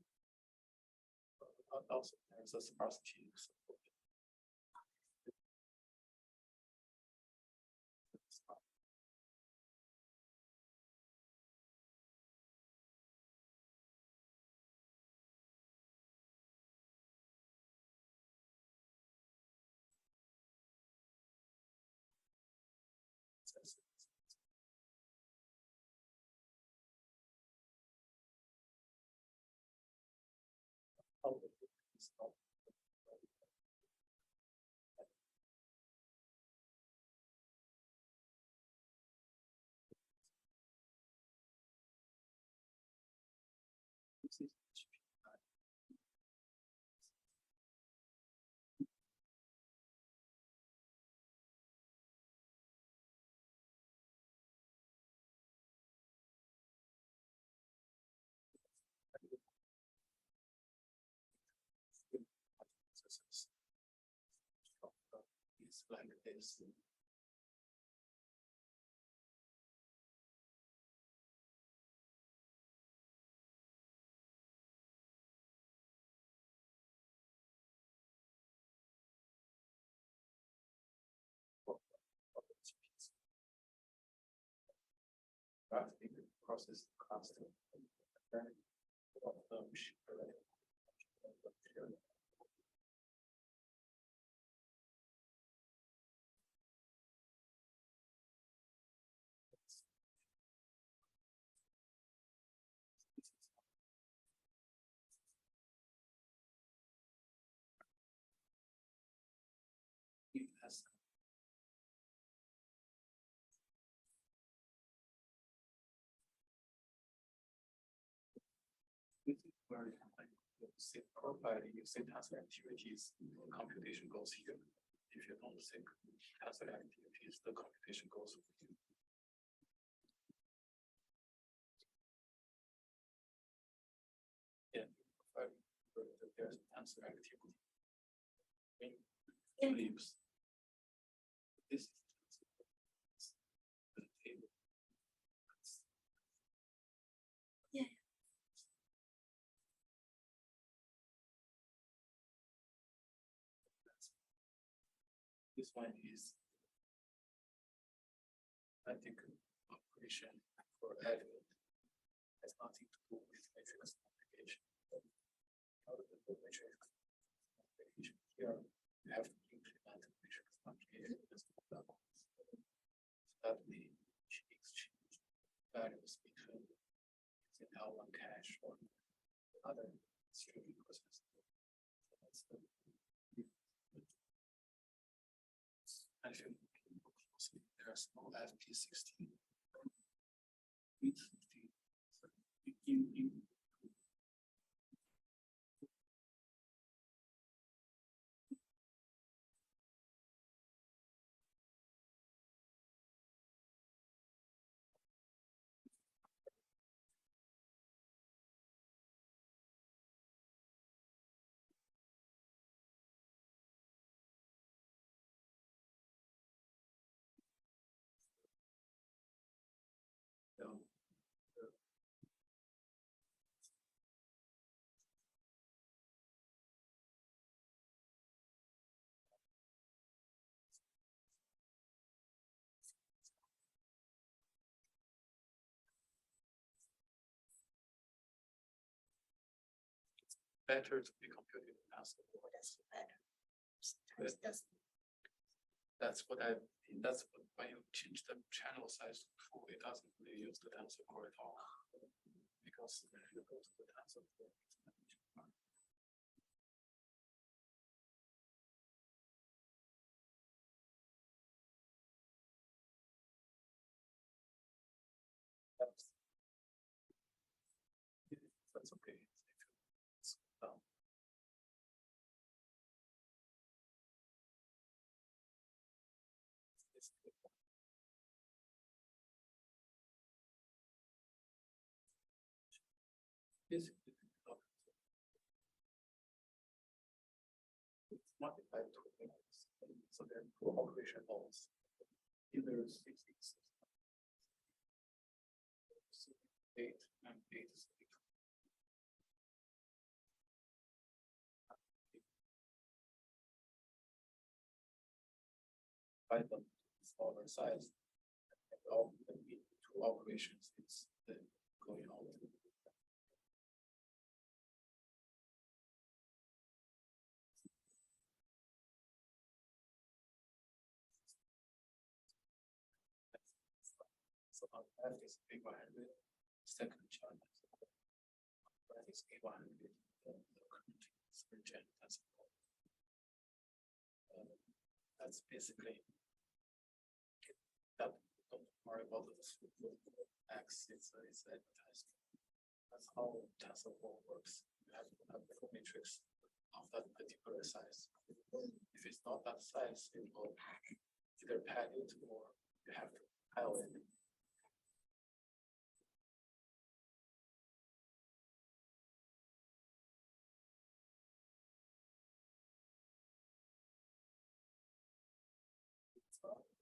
also there's a sparsity support. It's like this. Drafting process constant. Yes. Where you say properly, you say task activities, computation goes here. If you don't say task activities, the computation goes over here. Yeah, there's answer activity. Leaves. This is the table. Yeah. This one is, I think, operation for admin has nothing to do with matrix multiplication. Out of the matrix multiplication here, you have to implement matrix multiplication as well. So that we exchange values between using L1 cache or other streaming process. So that's the and if you look closely, there's no FP16. Better to be computed as the What is better? But- Sometimes doesn't. That's what when you change the channel size to 2, it doesn't really use the tensor core at all. Because if you go to the tensor core, Basically, it's multiplied to minutes, so there are two operation modes. Either 66, 8 and 8 is 8. Python smaller size. And all the two operations it's going on. So on left is A100, second chart. Right is A100, the current third gen. That's basically that. Don't worry about the X. It's advertised. That's how TensorFlow works. You have to have the matrix of that particular size. If it's not that size, it will either pad it or you have to pile it.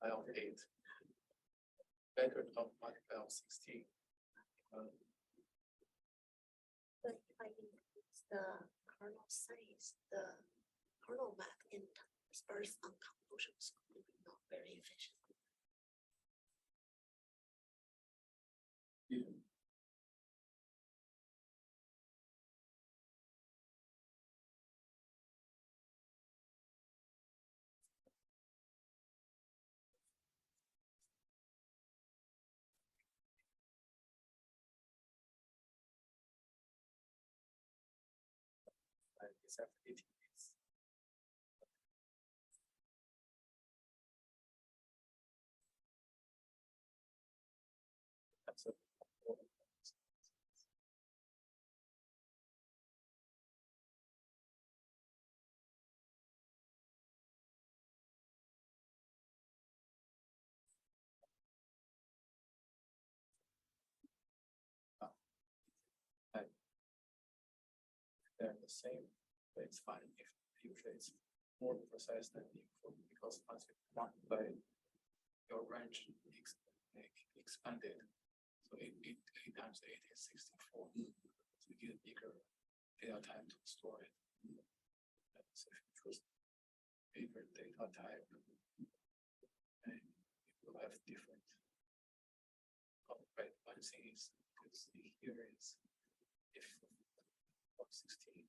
IL8 better of IL16. But if I increase the kernel size, the kernel map in dispersed on convolution is going to be not very efficient. Yeah. It's after 18 days. That's a they're the same, but it's fine if usually it's more precise than info because once you multiply your range expanded, so 8 times 8 is 64. So you get a bigger data type to store it. So if you choose bigger data type, and you will have different. Right, one thing is you can see here is if 16,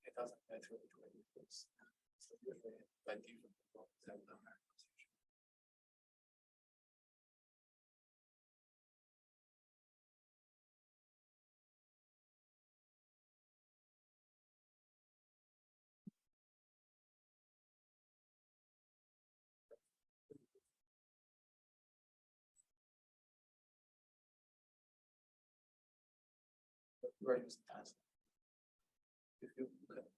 it doesn't matter which way it goes. So usually by default, have the higher position. Right is task. If you look at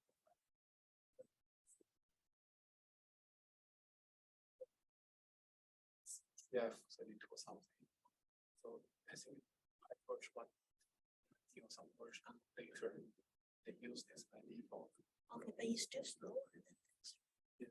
CF32 or something. So I think I approach one some version later. They use this by default. Okay, but it's still slower than this. Yeah.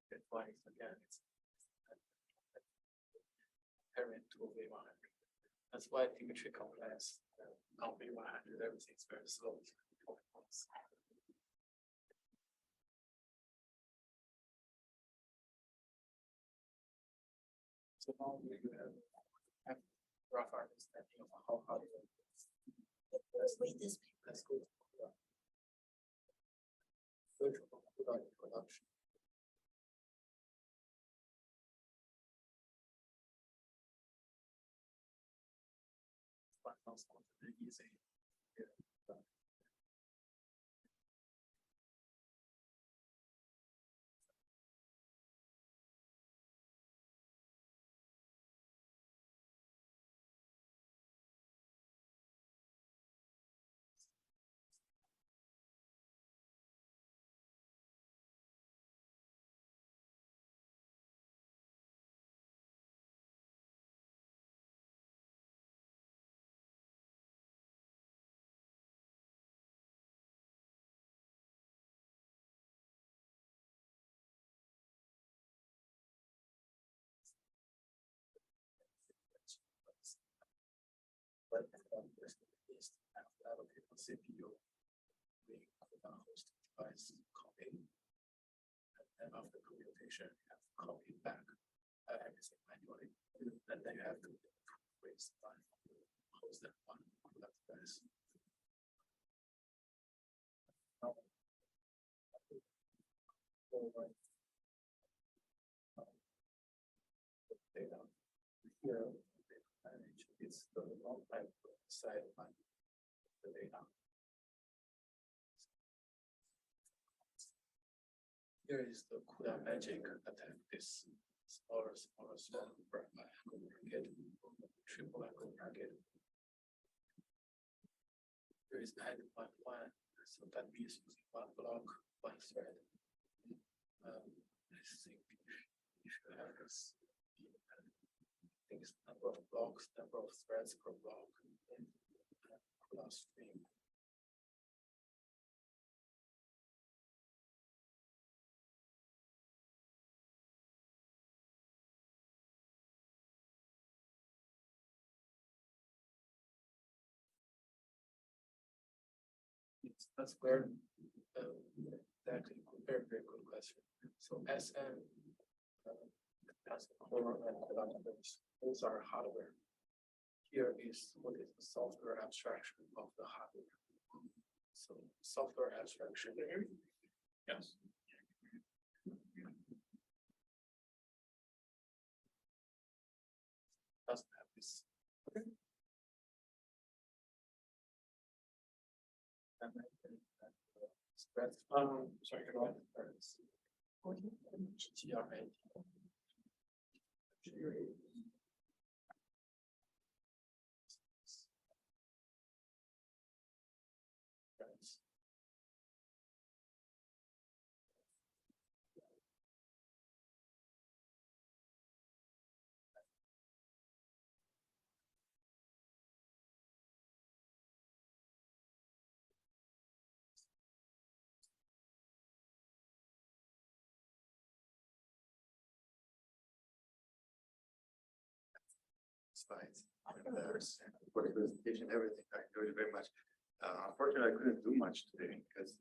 That's why it's again it's parent to V100. That's why Dimitri complains on V100 everything's very slow. So now we have rough understanding of how hard it is. Let's read this paper. Let's go to CUDA. Virtual CUDA introduction. But not very easy. allocate the CPU. We host device copy. And after computation, you have to copy back everything manually. And then you have to raise the file, host that one, that device. Data. Here, it's the long type side of the data. Here is the CUDA magic attack. This smaller bracket, triple echo bracket. Here is add one, so that means using one block, one thread. I think if you have this, I think it's number of blocks, number of threads per block, plus string. That's where exactly very good question. So SM as a core and collaborators, those are hardware. Here is what is the software abstraction of the hardware. So software abstraction. Yes. Doesn't have this. Okay. Sorry, go ahead. Slides for the presentation, everything. I enjoyed it very much. Unfortunately, I couldn't do much today because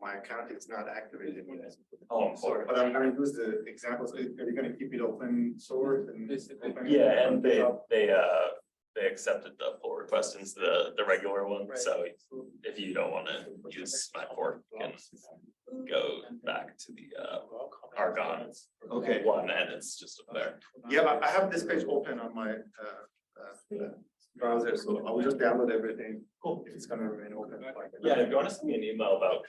my account is not activated. Oh, I'm sorry. But I'm going to use the examples. Are you going to keep it open source and open? Yeah, and they accepted the pull request into the regular one. So if you don't want to use my fork, you can go back to the Argon Okay. one, and it's just up there. Yeah, I have this page open on my browser, so I will just download everything. Cool. If it's going to remain open. Yeah, if you want to send me an email about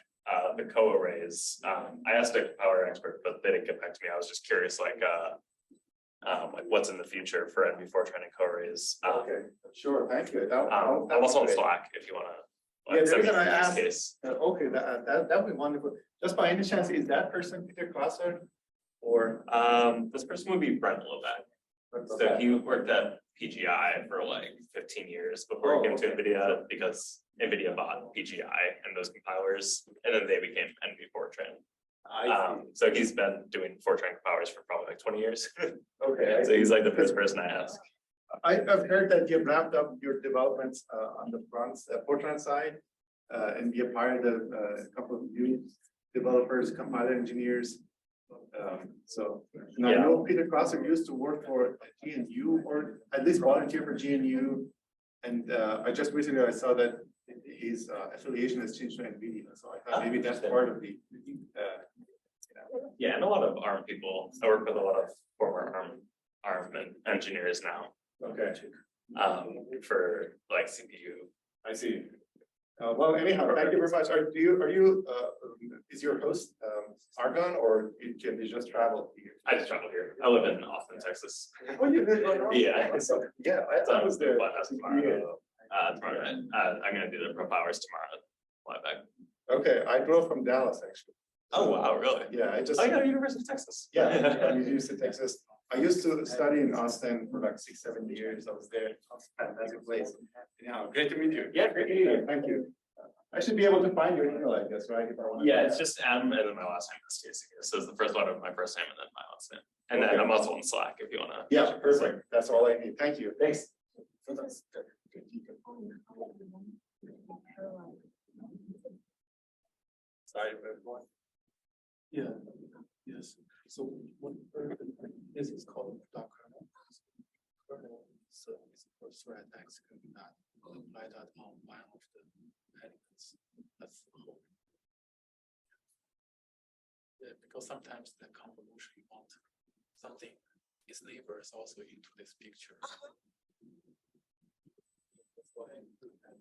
the co-arrays, I asked a power expert, but they didn't get back to me. I was just curious, like what's in the future for NV Fortran and co-arrays. Okay, sure, thank you. I'm also on Slack if you want to. Yeah, the reason I use asked, case. okay, that would be wonderful. Just by any chance, is that person Peter Klasser? Or This person would be Brent Lebeck. So he worked at PGI for like 15 years before he came to NVIDIA, because NVIDIA bought PGI and those compilers, and then they became NV Fortran. So he's been doing Fortran compilers for probably like 20 years. Okay. So he's like the first person I ask. I've heard that you've wrapped up your developments on the Fortran side, and you've hired a couple of new developers, compiler engineers. So and I know Peter Klasser used to work for GNU, or at least volunteer for GNU. And I just recently I saw that his affiliation has changed to NVIDIA. So I thought maybe that's part of the. Yeah, and a lot of ARM people. I work with a lot of former ARM engineers now. Okay. For like CPU. I see. Well, anyhow, thank you very much. Are you is your host Argon, or can you just travel here? I just travel here. I live in Austin, Texas. Oh, you live on Yeah. So, yeah, I was there. Tomorrow night. I'm gonna do the prep hours tomorrow. Fly back. Okay, I drove from Dallas actually. Oh wow, really? Yeah, I just. I got University of Texas. Yeah, I'm University of Texas. I used to study in Austin for like 6-7 years. I was there. It was a fantastic place. Yeah, great to meet you. Yeah, great to meet you. Thank you. I should be able to find your email, I guess, right? If I want to. Yeah, it's just M and then my last name is Casey. So it's the first letter of my first name and then my last name. And then I'm also on Slack if you wanna. Yeah, perfect. That's all I need. Thank you. Thanks. Good. Sorry, everyone. Yeah, yes. So what this is called dark kernel. Kernel so is for thread X can not apply that on one of the elements. That's the whole. Yeah, because sometimes the convolution you want something its neighbors also into this picture. That's why I do that.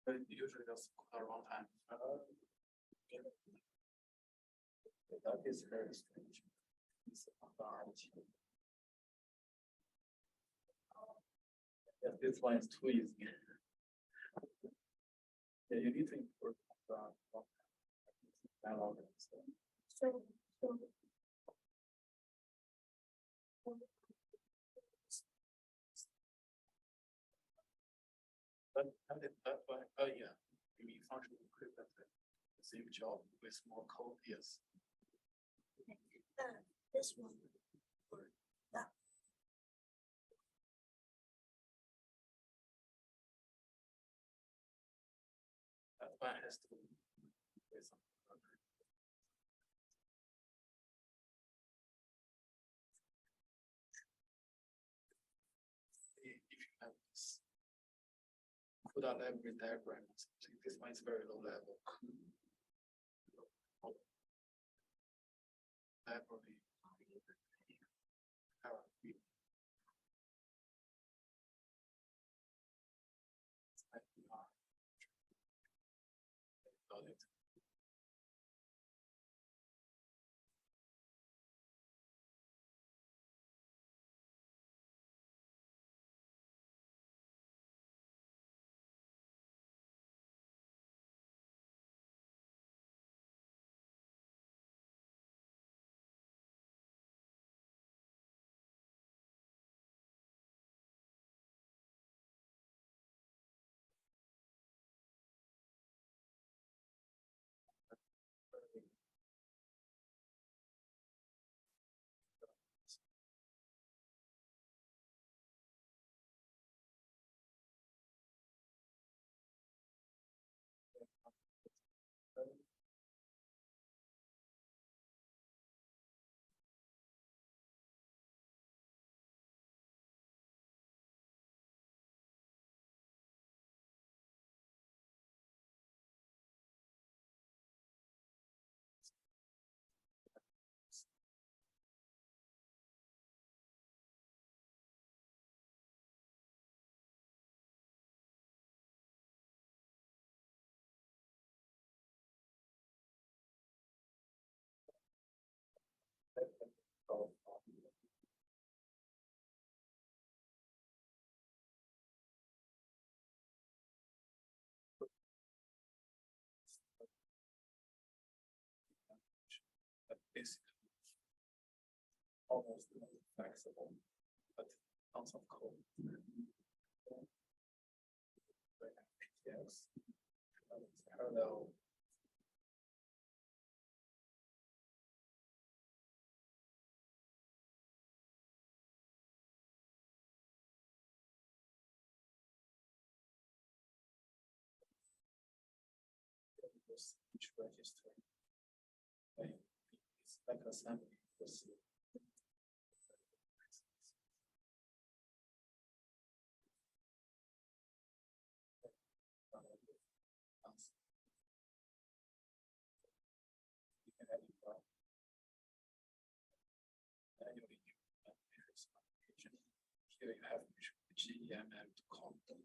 But usually just a long time. That is very strange. It's yeah, this one is too easy. Yeah, you need to import the dialog and stuff. That's why, yeah, you mean functional equivalent, the same job with more code, yes. This one or that. That one has to be with some other. If you have this CUDA library diagram, this one is very low level. Library. Hierarchy. Got it. Basically, almost flexible, but tons of code. Yes, parallel. Each register. It's like assembly. Here you have GEMM content.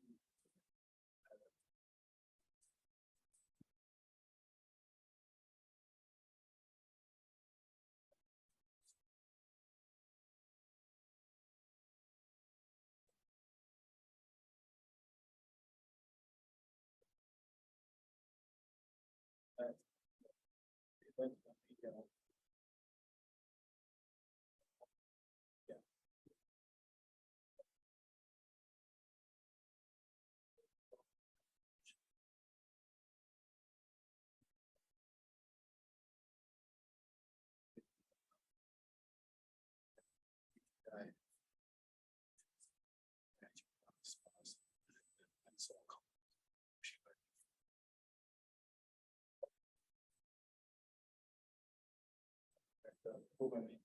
Programming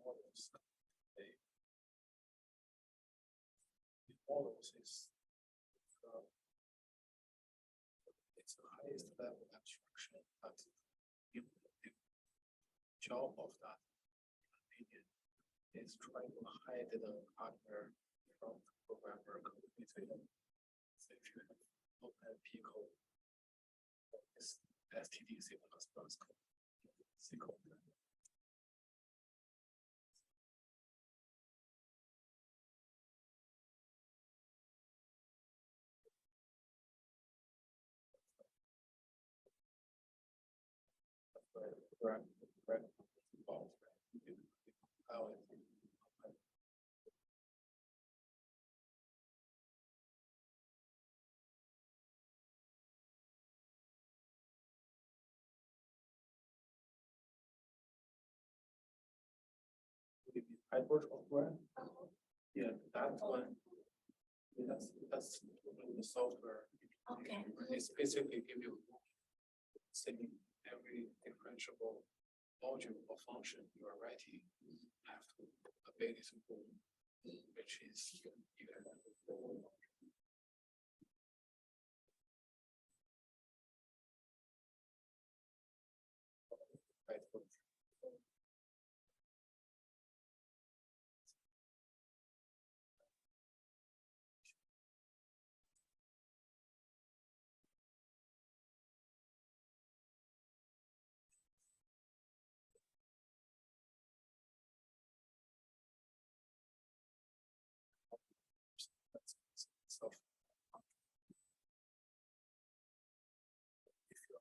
models. The models is it's the highest level abstraction, but the job of that opinion is trying to hide the hardware from the programmer code. So if you have OpenP code, it's STD C++ code, C code. Hybrid software. Yeah, that one. That's the software. Okay. It's basically give you saying every differentiable module or function you are writing have to obey this rule, which is you have right foot. So if you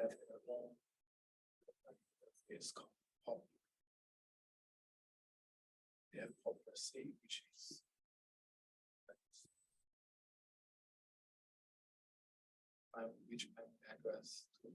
have a long it's called pop. We have popular C, which is which I'm address to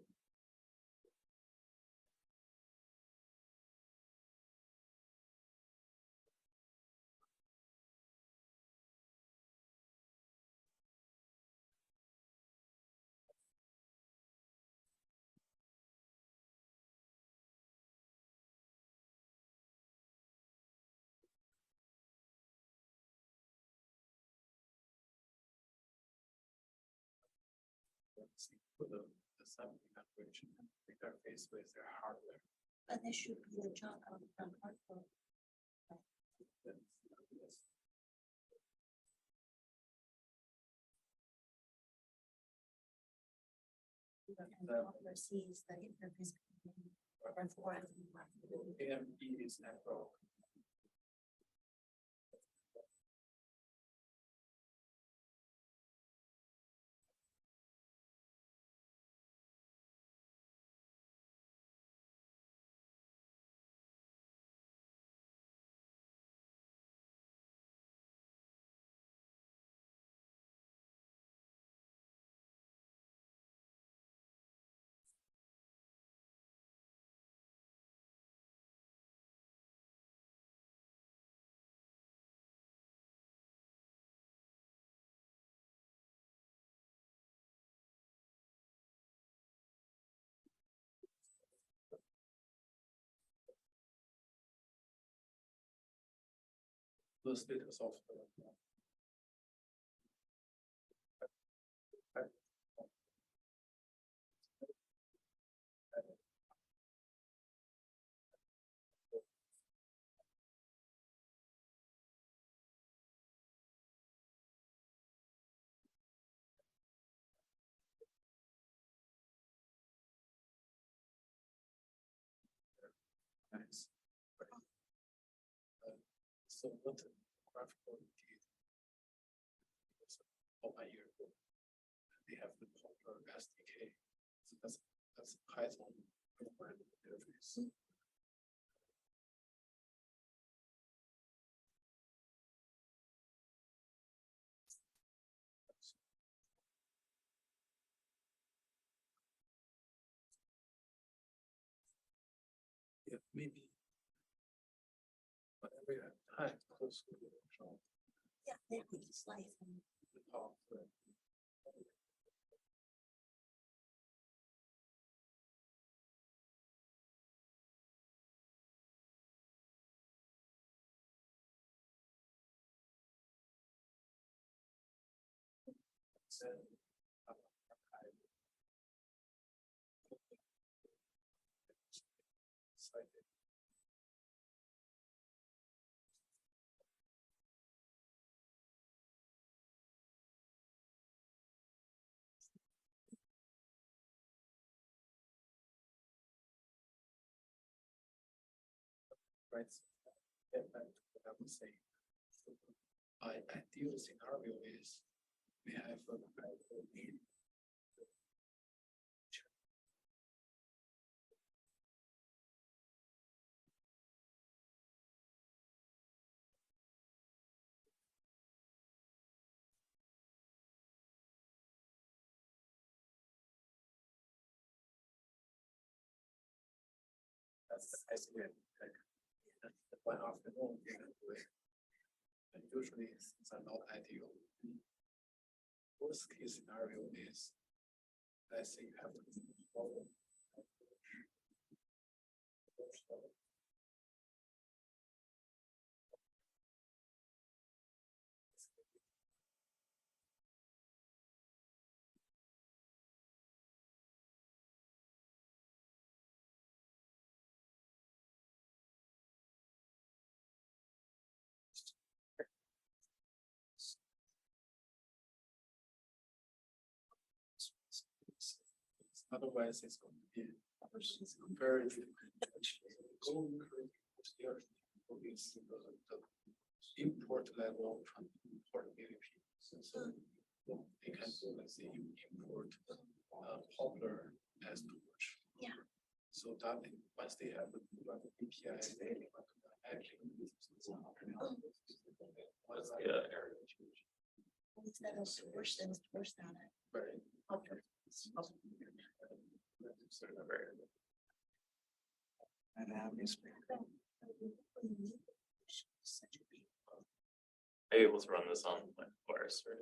for the assembly language interface with their hardware. But they should be the job of the hardware. Yes. And hardware sees the interface between Fortran and AMD is network. The status of the nice. So what the graphical did of my year, they have the per SDK. So that's Python interface. Yeah, maybe. Whenever you have time, close to the control. Yeah, there we can slide from. Right. Get back to what I was saying. Ideal scenario is we have a that's the idea. That's the one afternoon you can do it. And usually things are not ideal. Worst case scenario is, let's say you have to follow. Otherwise, it's going to be very difficult. Going is the import level from portability. So they can do, let's say, you import popular as torch. Yeah. So that once they have the API, they actually. Yeah. Instead of source and source data. Right. After. And have this. Are you able to run this on like Forest or?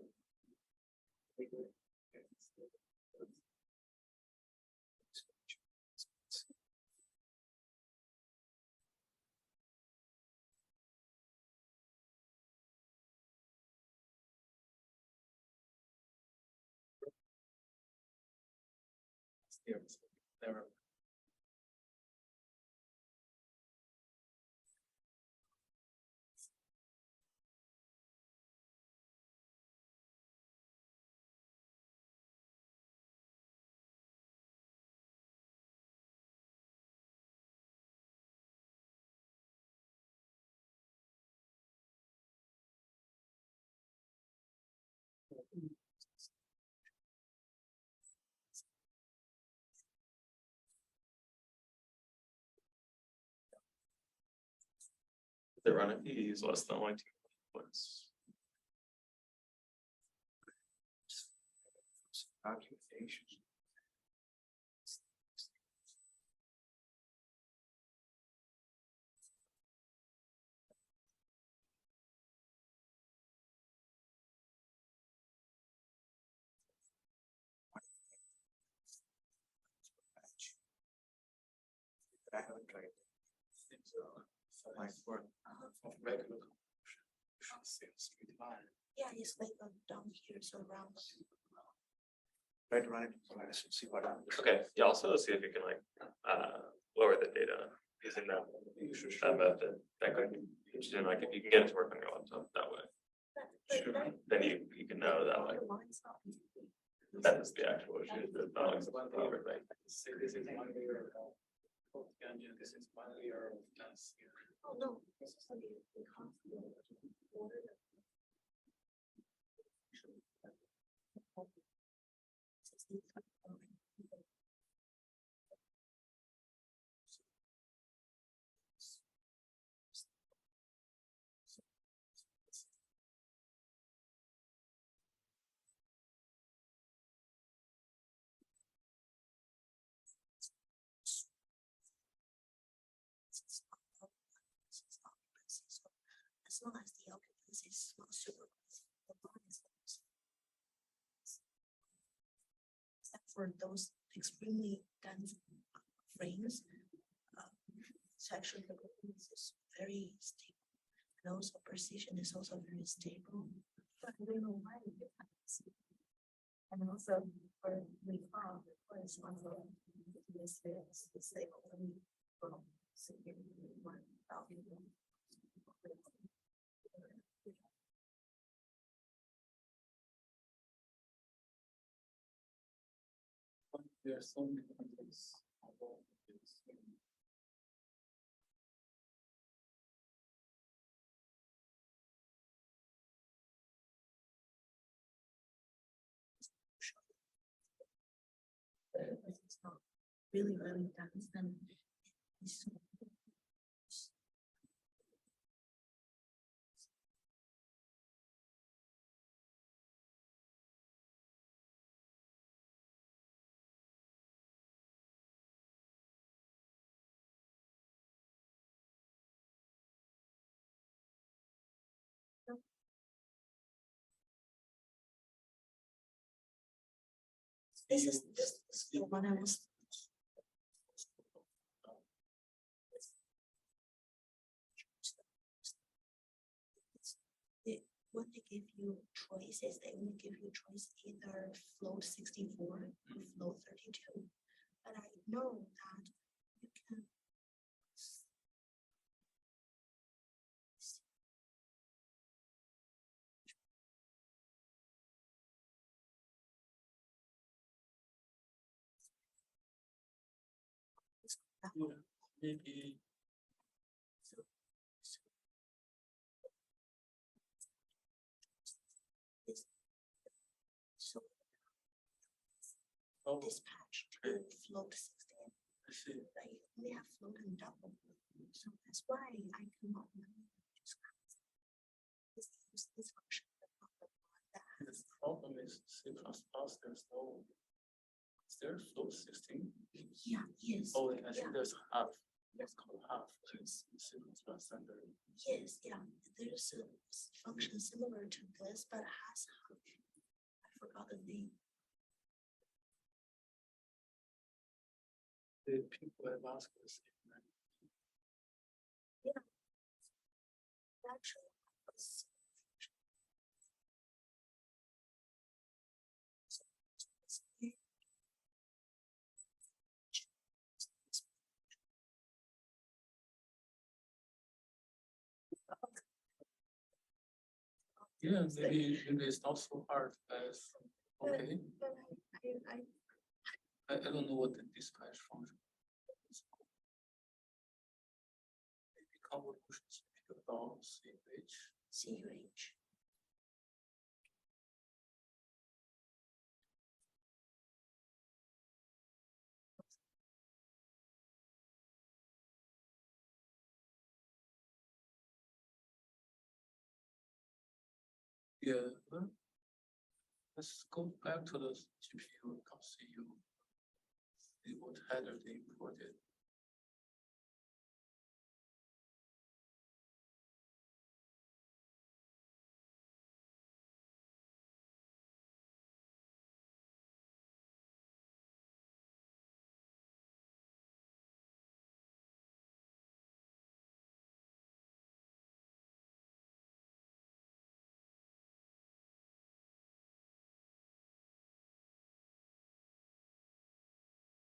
Never. They run if you use less than like 2 inputs. Documentation. I haven't tried. Might work. Of regular straight line. Yeah, it's like down here, so round. Try to run it. Let's see what happens. Okay, you also see if you can like lower the data using that method. That could be interesting, like if you can get it to work on your laptop that way, then you can know that like that is the actual issue. It's not like everything. Say this is 1 layer of engine, this is 1 layer of dance. Oh, no, this is only because the water. as long as the occupancy is not super crazy, the bond is close. Except for those extremely dense frames, it's actually the occupancy is very stable. And also precision is also very stable. But I don't know why it happens. And also for recall, it's also this is stable. From one value. There are so many things. It's not really dense, then it's this is the one I was. When they give you choices, they only give you choice either float 64 or float 32. But I know that you can. Yeah, maybe. So Oh, dispatch to float 16. I see. Right? We have float and double. So that's why I cannot this function. The problem is C++, there's no, is there float 16? Yeah, yes. Oh, I see Yeah. there's half, it's called half, it's C++ standard. Yes, yeah. There's a function similar to this, but has I forgot the name. The people have asked us. Actually, it's- Yeah, maybe it's not so hard as, okay, but I don't know what the dispatch function is. Maybe convolution CPU down CH. CUH. Yeah, let's go back to the GPU and see what header they imported.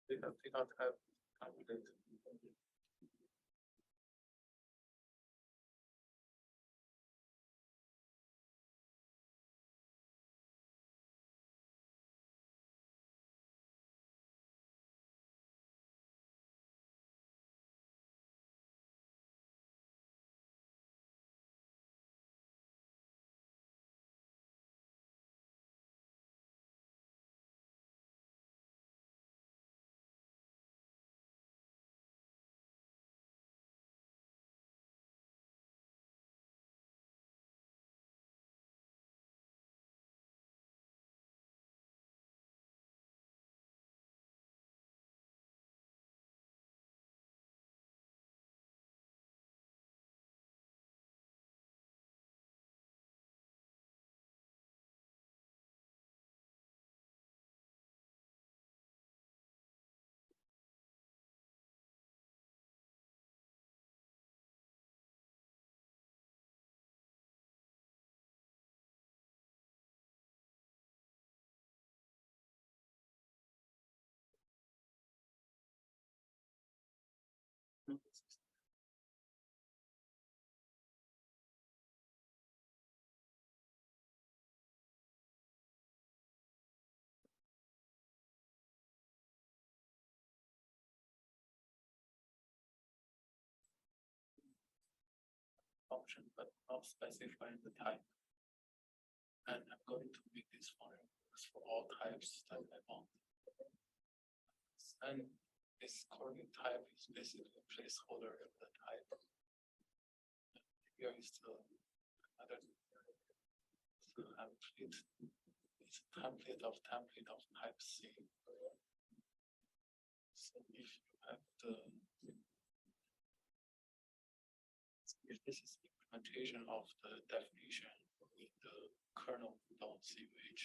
They not have calculated. function, but not specifying the type. And I'm going to make this function for all types that I want. And this coordinate type is basically a placeholder of the type. Here is the another template. It's a template of type C. So if you have if this is implementation of the definition in the kernel.ch,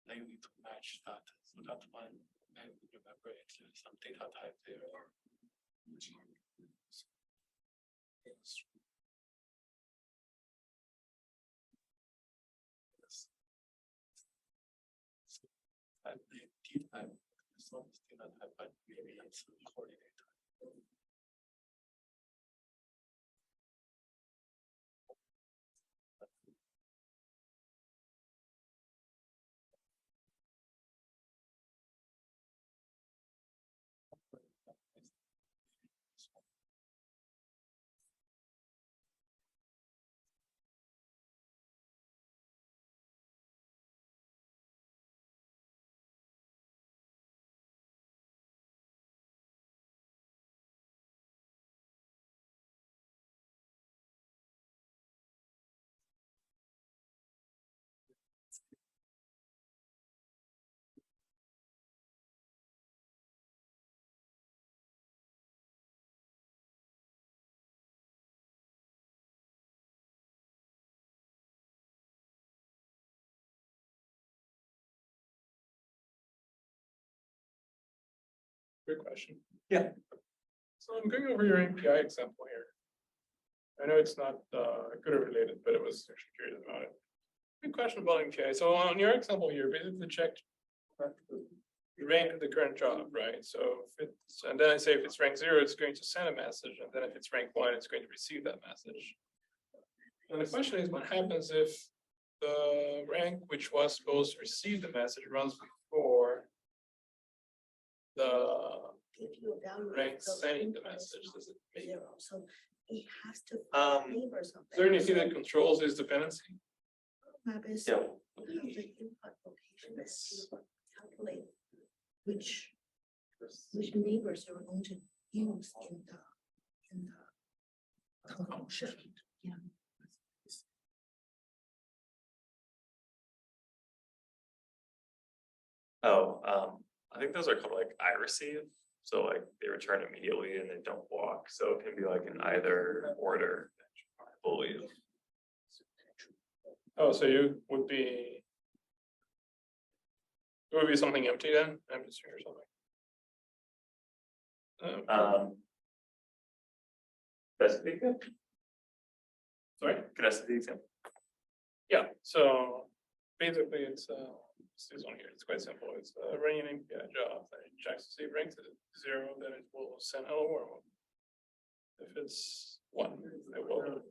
then you need to match that. So that one, I remember it's some data type there. Yes. So type the D type, it's not data type, but maybe it's a coordinate type. Good question. Yeah. So I'm going over your API example here. I know it's not CUDA related, but I was actually curious about it. Good question about API. So on your example here, basically checked the rank of the current job, right? So if it's, and then I say if it's rank 0, it's going to send a message, and then if it's rank 1, it's going to receive that message. And the question is, what happens if the rank which was supposed to receive the message runs before the Give you a value. rank of sending the inputs message? Does it make, Zero, so it has to. is there anything that controls this dependency? Map is. Yeah. You have the input location that you calculate which neighbors you're going to use in the function. Yeah. Oh, I think those are called like I receive. So like they return immediately and they don't walk. So it can be like in either order, I believe. Oh, so you would be. It would be something empty then, empty string or something. That's the example. Sorry. Could I see the example? Yeah. So basically, it's this one here. It's quite simple. It's running an API job that it checks to see if ranks is 0, then it will send hello world. If it's 1, it will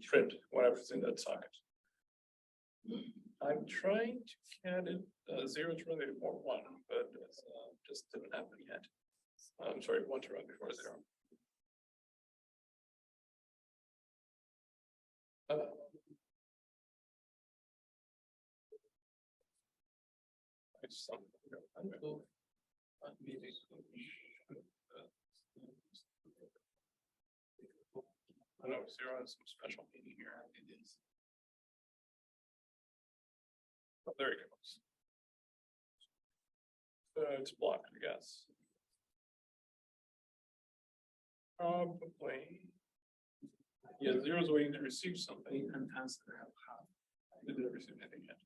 print whatever's in that socket. I'm trying to get it 0 to run before 1, but it's just didn't happen yet. I'm sorry, 1 to run before 0. It's something. I know 0 has some special meaning here. It is. Oh, there it goes. So it's blocked, I guess. Probably. Yeah, 0 is waiting to receive something. And answer how. It didn't receive anything yet.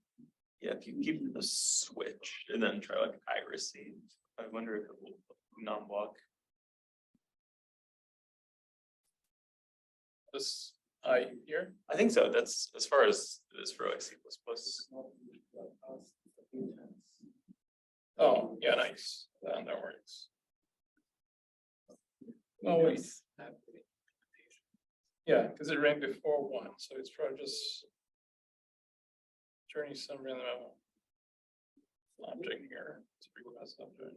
Yeah, if you keep the switch and then try like I receive, I wonder if it will non-block. This I here. I think so. That's as far as it is for like C++. Oh, yeah, nice. That works. Oh, wait. Yeah, because it ran before 1, so it's probably just turning some random object here to request object.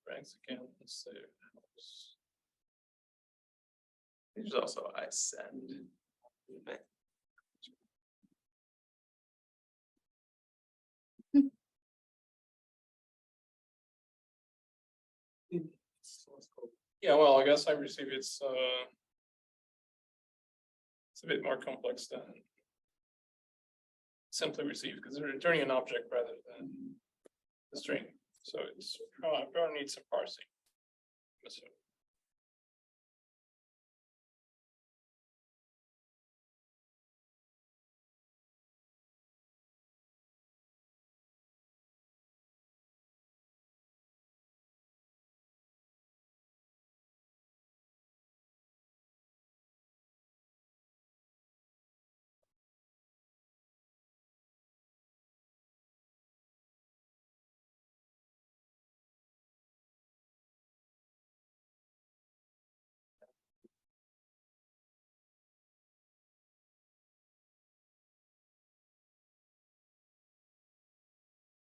Ranks again, let's see. There's also I send. Yeah, well, I guess I receive it's a bit more complex than simply receive because they're returning an object rather than the string. So it's probably needs some parsing. So,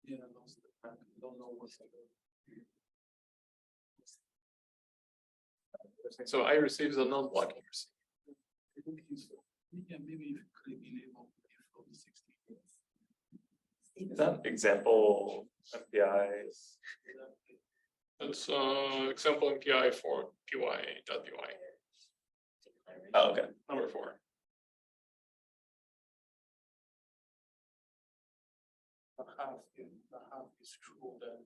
Yeah, I don't know what's. so I receive the non-blocking receive. Yeah, maybe if you could enable default 16. Is that example MPI? That's example MPI for py.py. Oh, okay. Number 4. The half is true, then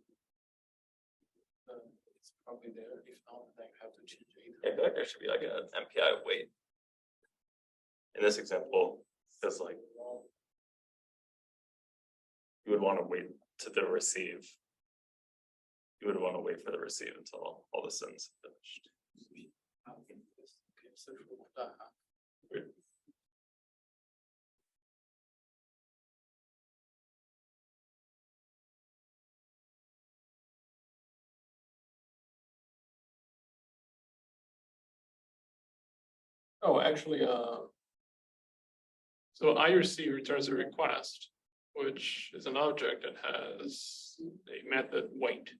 it's probably there. If not, then you have to change it. I feel like there should be like an MPI wait. In this example, because like you would want to wait to the receive. You would want to wait for the receive until all the sends finished. Okay, so the half. Oh, actually, so IRC returns a request, which is an object that has a method wait.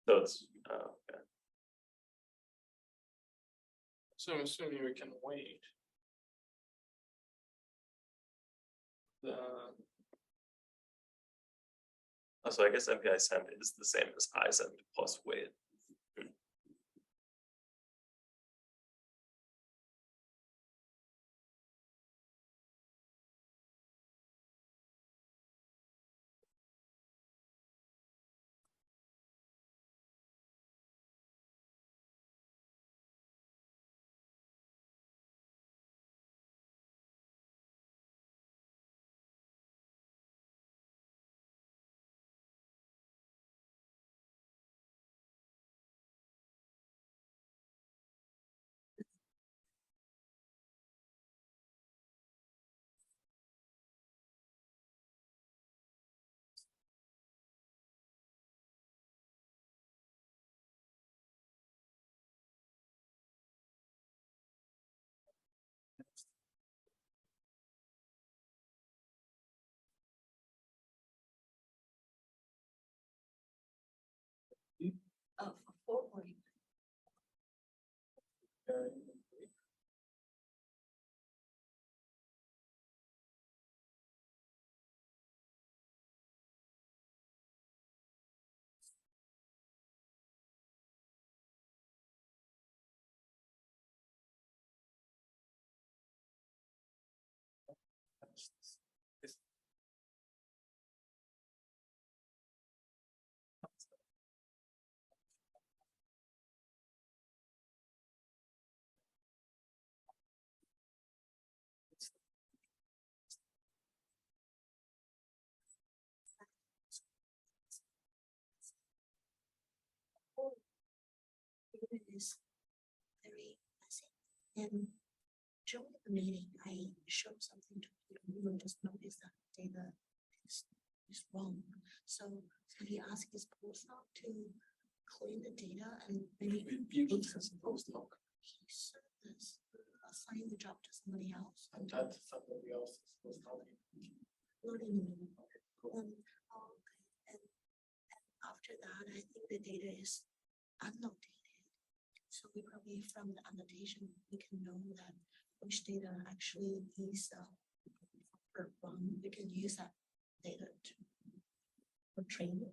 So it's okay. So I'm assuming we can wait. So I guess MPI send is the same as I send plus wait. For forwarding. It is very messy. And during the meeting, I showed something to people who just noticed that data is wrong. So he asked his postdoc to clean the data and maybe You can use this postdoc. he said this. assign the job to somebody else. And that somebody else was not in. Not anymore. Okay, and after that, I think the data is annotated. So we probably from the annotation, we can know that which data actually is run. We can use that data to for training.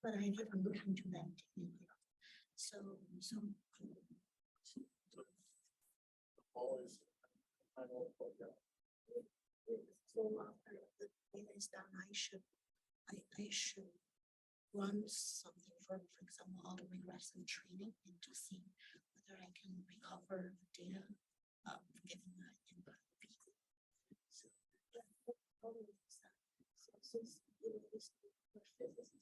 But I never look into that data. So Always. I know, yeah. so after the data is done, I should run something for example, auto regression training and to see whether I can recover the data given the input. So yeah, probably is that. So since this for physicists,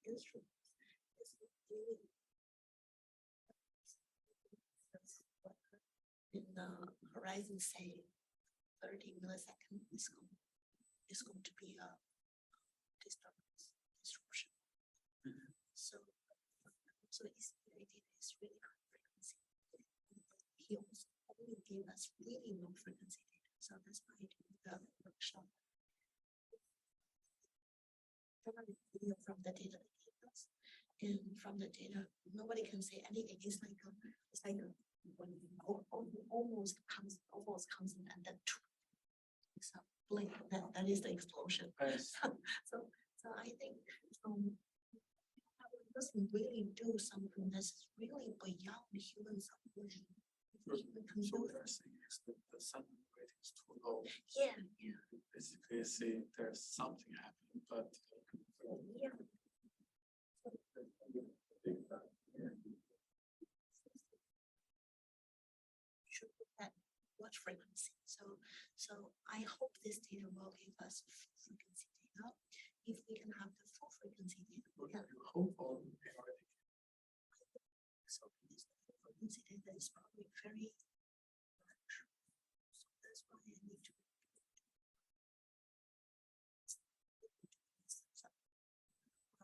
instruments is really in the horizon, say 30 milliseconds is going to be a disruption. So it's data is really high frequency. He also only gave us really low frequency data. So that's why I did the workshop. From the video from the data they gave us, and from the data, nobody can say anything. It's like almost comes and then so blink. That is the explosion. So I think doesn't really do something that's really beyond human submission. So what they're saying is that the sample rate is too low. Yeah. Basically, say there's something happening, but. Yeah. Should look at what frequency. So I hope this data will give us frequency data. If we can have the full frequency data, we can Hope on so this frequency data is probably very large. So that's why I need to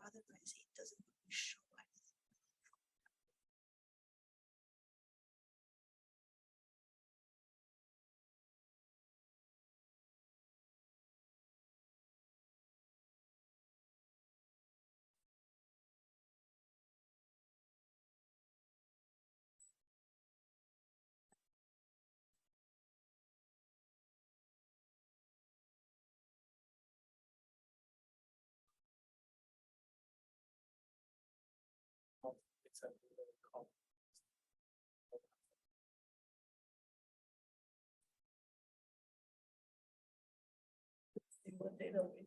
otherwise it doesn't really show anything. it's a very complex. What data we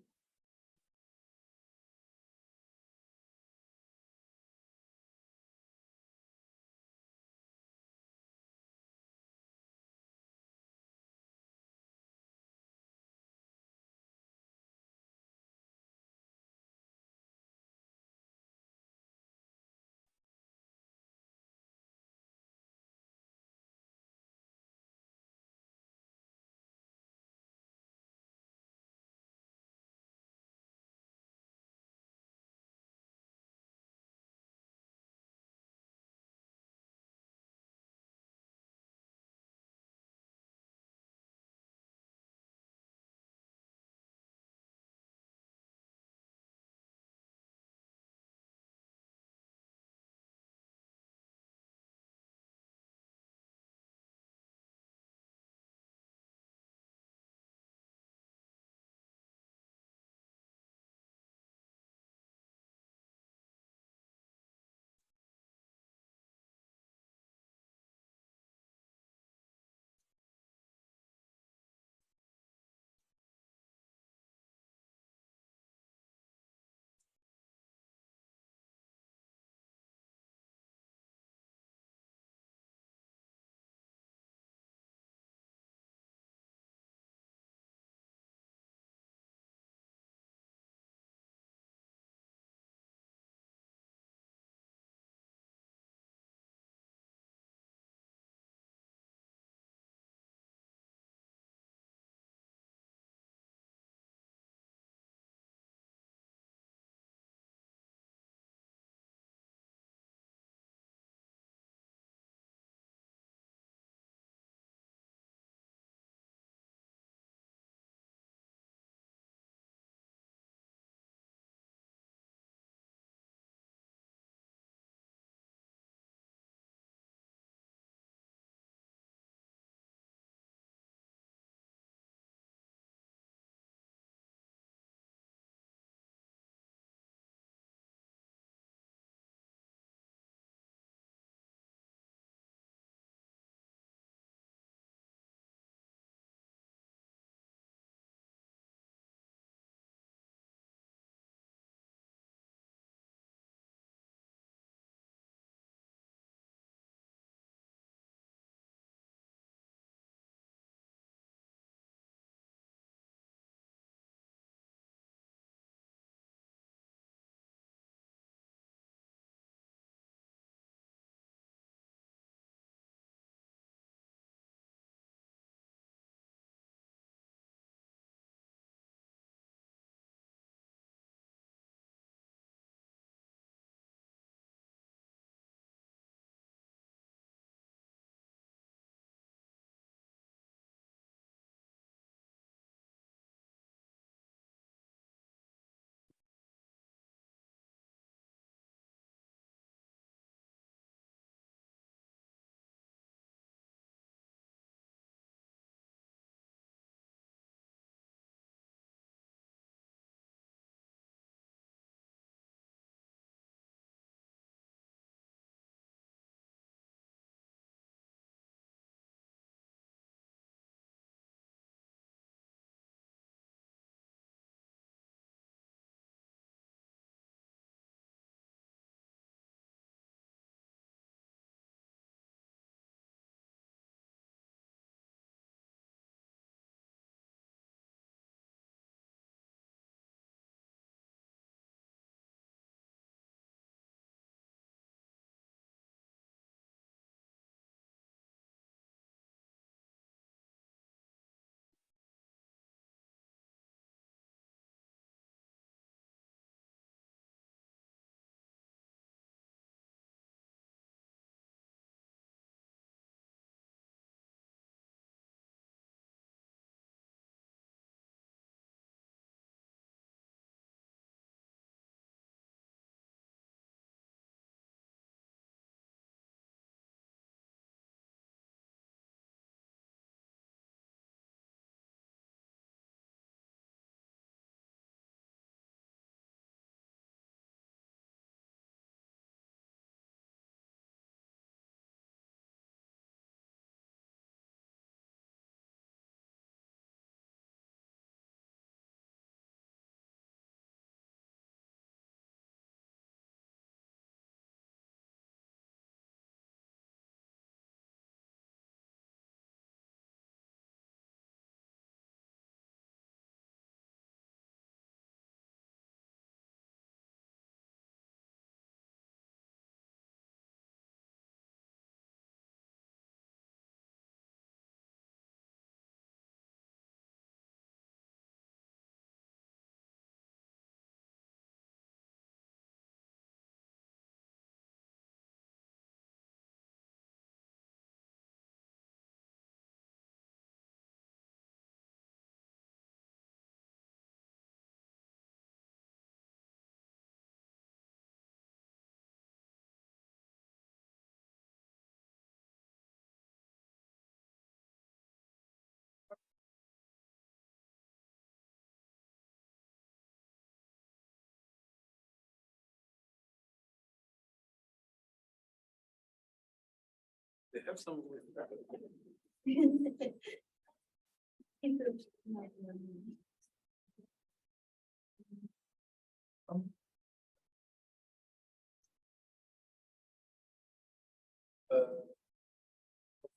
They have some.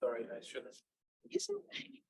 Sorry, I should have. It's okay.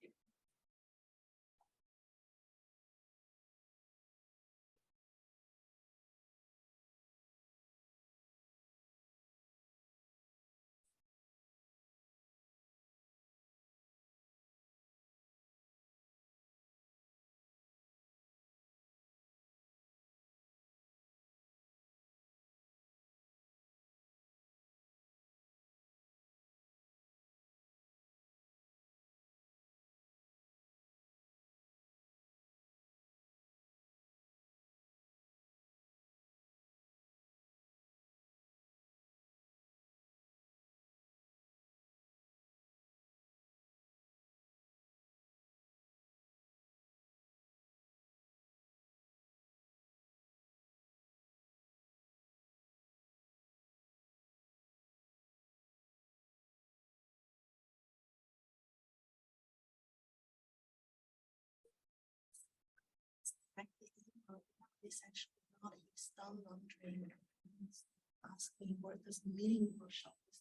It's actually not his done laundry. He's asking what this meaning for shop is.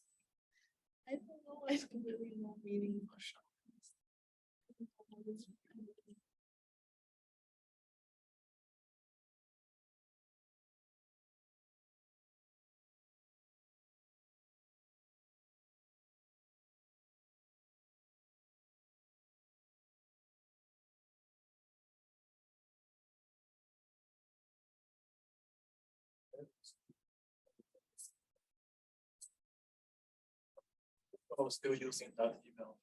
I don't know. I don't really know meaning for shop. Oh, still using that email.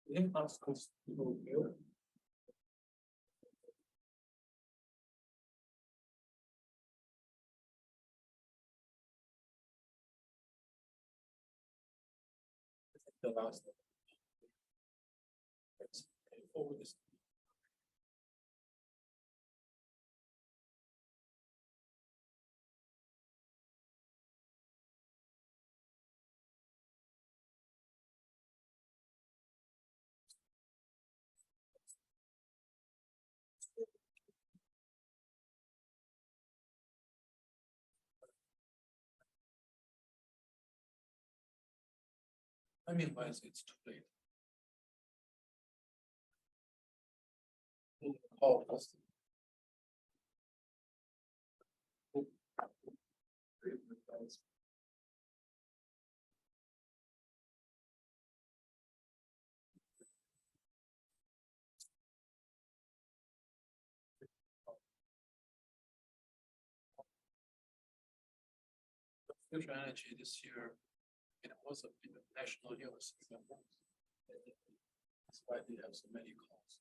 Yeah, that's good. The last. Let's forward this. I mean, why is it too late? Oh, that's. Future energy this year, it was a bit of national news. That's why they have so many calls.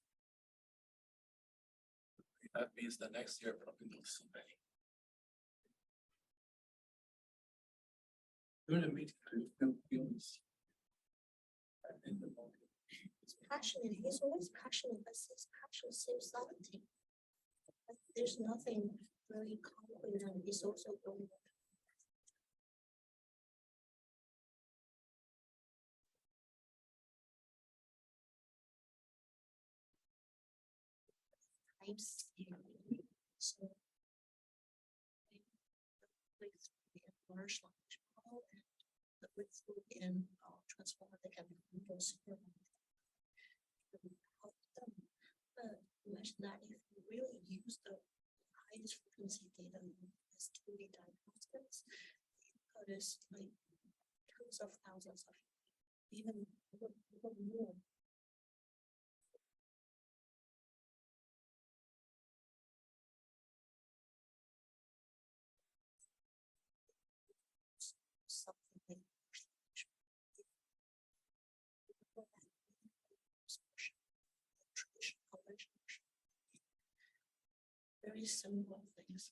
That means the next year probably not so many. During the meeting, I feel feelings. In the moment. Passionate. He's always passionate, but his passion seems something. But there's nothing really concrete, and he's also going. Types here. So it's a large language model and the width in transformer that can be Windows. But imagine that if you really use the highest frequency data as 2D diagnostics, it is like tens of thousands of even more. Something like traditional version. Very simple things.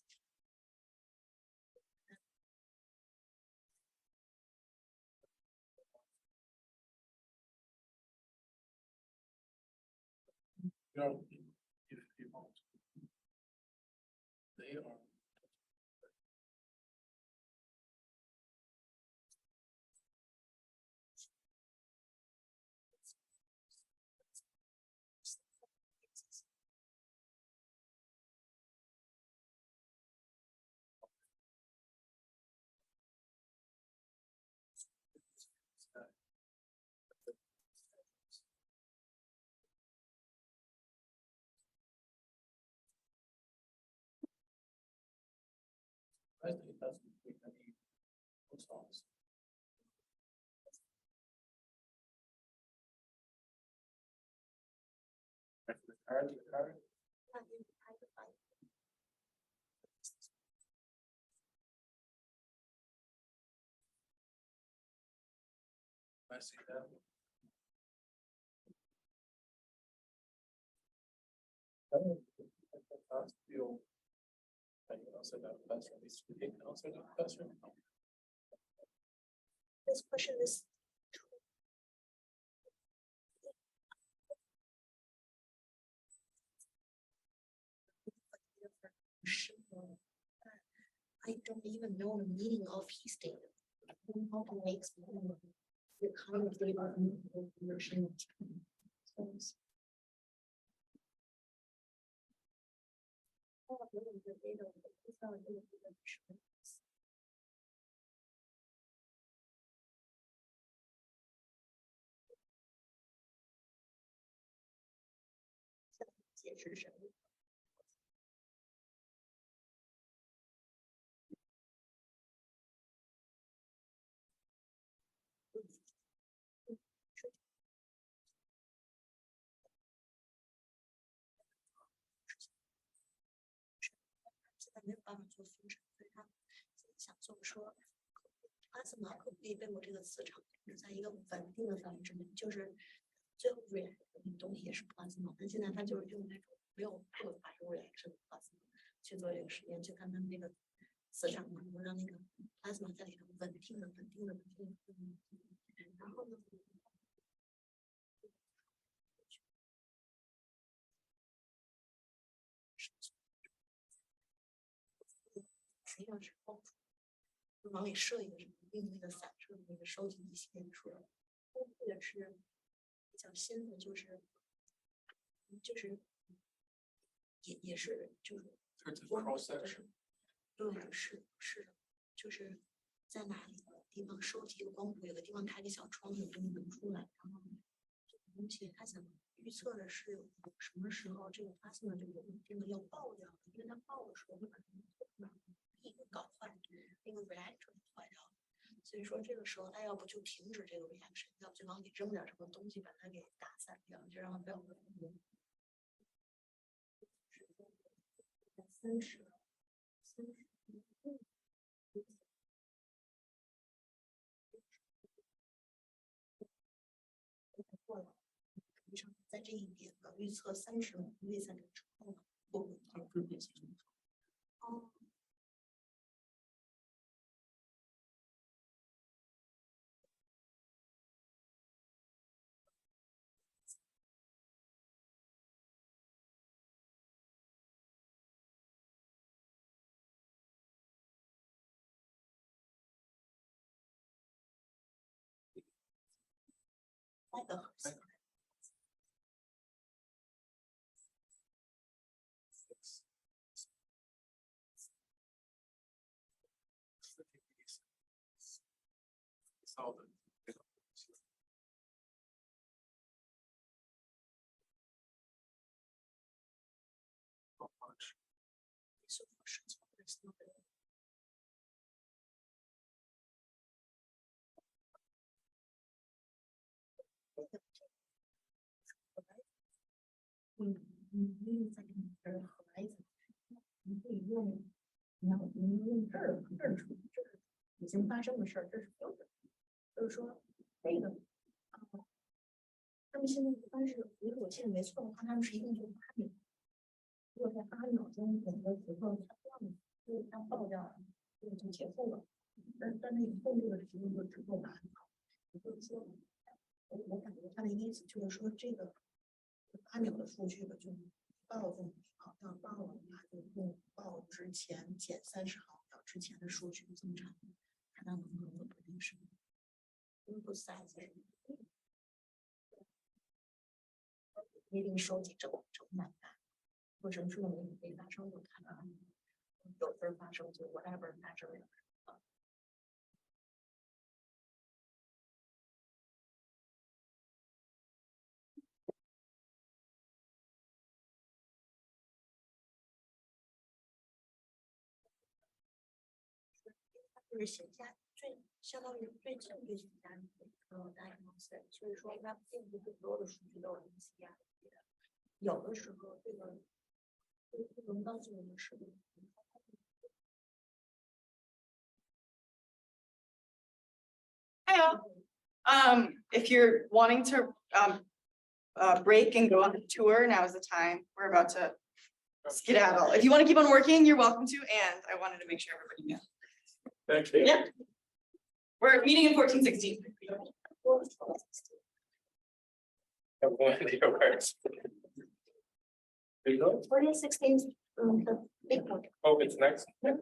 Well, if you want, they are. I think it doesn't make any songs. The card. I see that. That's feel. I can also do faster. These two can also do faster. This question is I don't even know the meaning of his statement. I don't know how to explain the kind of data version.解释什么？现在没有办法做分成，所以他想做说，plasma 可不可以被我这个磁场在一个稳定的范围之内，就是最后 react 的东西也是 plasma，但现在他就是用那种没有发生 reaction 的 plasma 去做这个实验，去看他们那个磁场能不能让那个 plasma 在里头稳定的。然后呢？实际上是光谱，就往里射一个什么定那个散射的那个收集一系列出来。这个是比较新的，就是也是就是cross section。对，是的，就是在哪里地方收集一个光谱，有个地方开个小窗，有东西能出来，然后这个东西他想预测的是什么时候这个plasma这个稳定的要爆掉，因为它爆的时候会把一个搞坏，那个 reactor 坏掉了，所以说这个时候他要不就停止这个 reaction， 要不就往里扔点什么东西把它给打散掉，就让它不要稳定。30在这一点的预测30秒内在这之后呢，不哦。那个核心。在这里边和孩子，你可以用，你用这儿处理，这是已经发生的事儿，这是标准。就是说，这个他们现在一般是，如果我记得没错的话，他们是一共就8秒。如果在8秒钟整个结构它断了，就是它爆掉了，这个就结束了。但那以后这个时间就足够难。也就是说，我感觉他的意思就是说，这个按钮的数据的就报中好像报了，它就用报之前减30毫秒之前的数据这么长，看它能不能不定时。input size 一定收集整满单，或者什么没发生，我看到有事发生就 whatever 发生。就是写下相当于最近写下的diagnosis，所以说它并不是所有的数据都有写下的，有的时候这个能告诉我们是。If you're wanting to break and go on a tour, now is the time. We're about to skedaddle. If you want to keep on working, you're welcome to. And I wanted to make sure everybody knew. Thanks. Yeah. We're meeting in 1416. Your words. 2016 the big one. Oh, it's next one?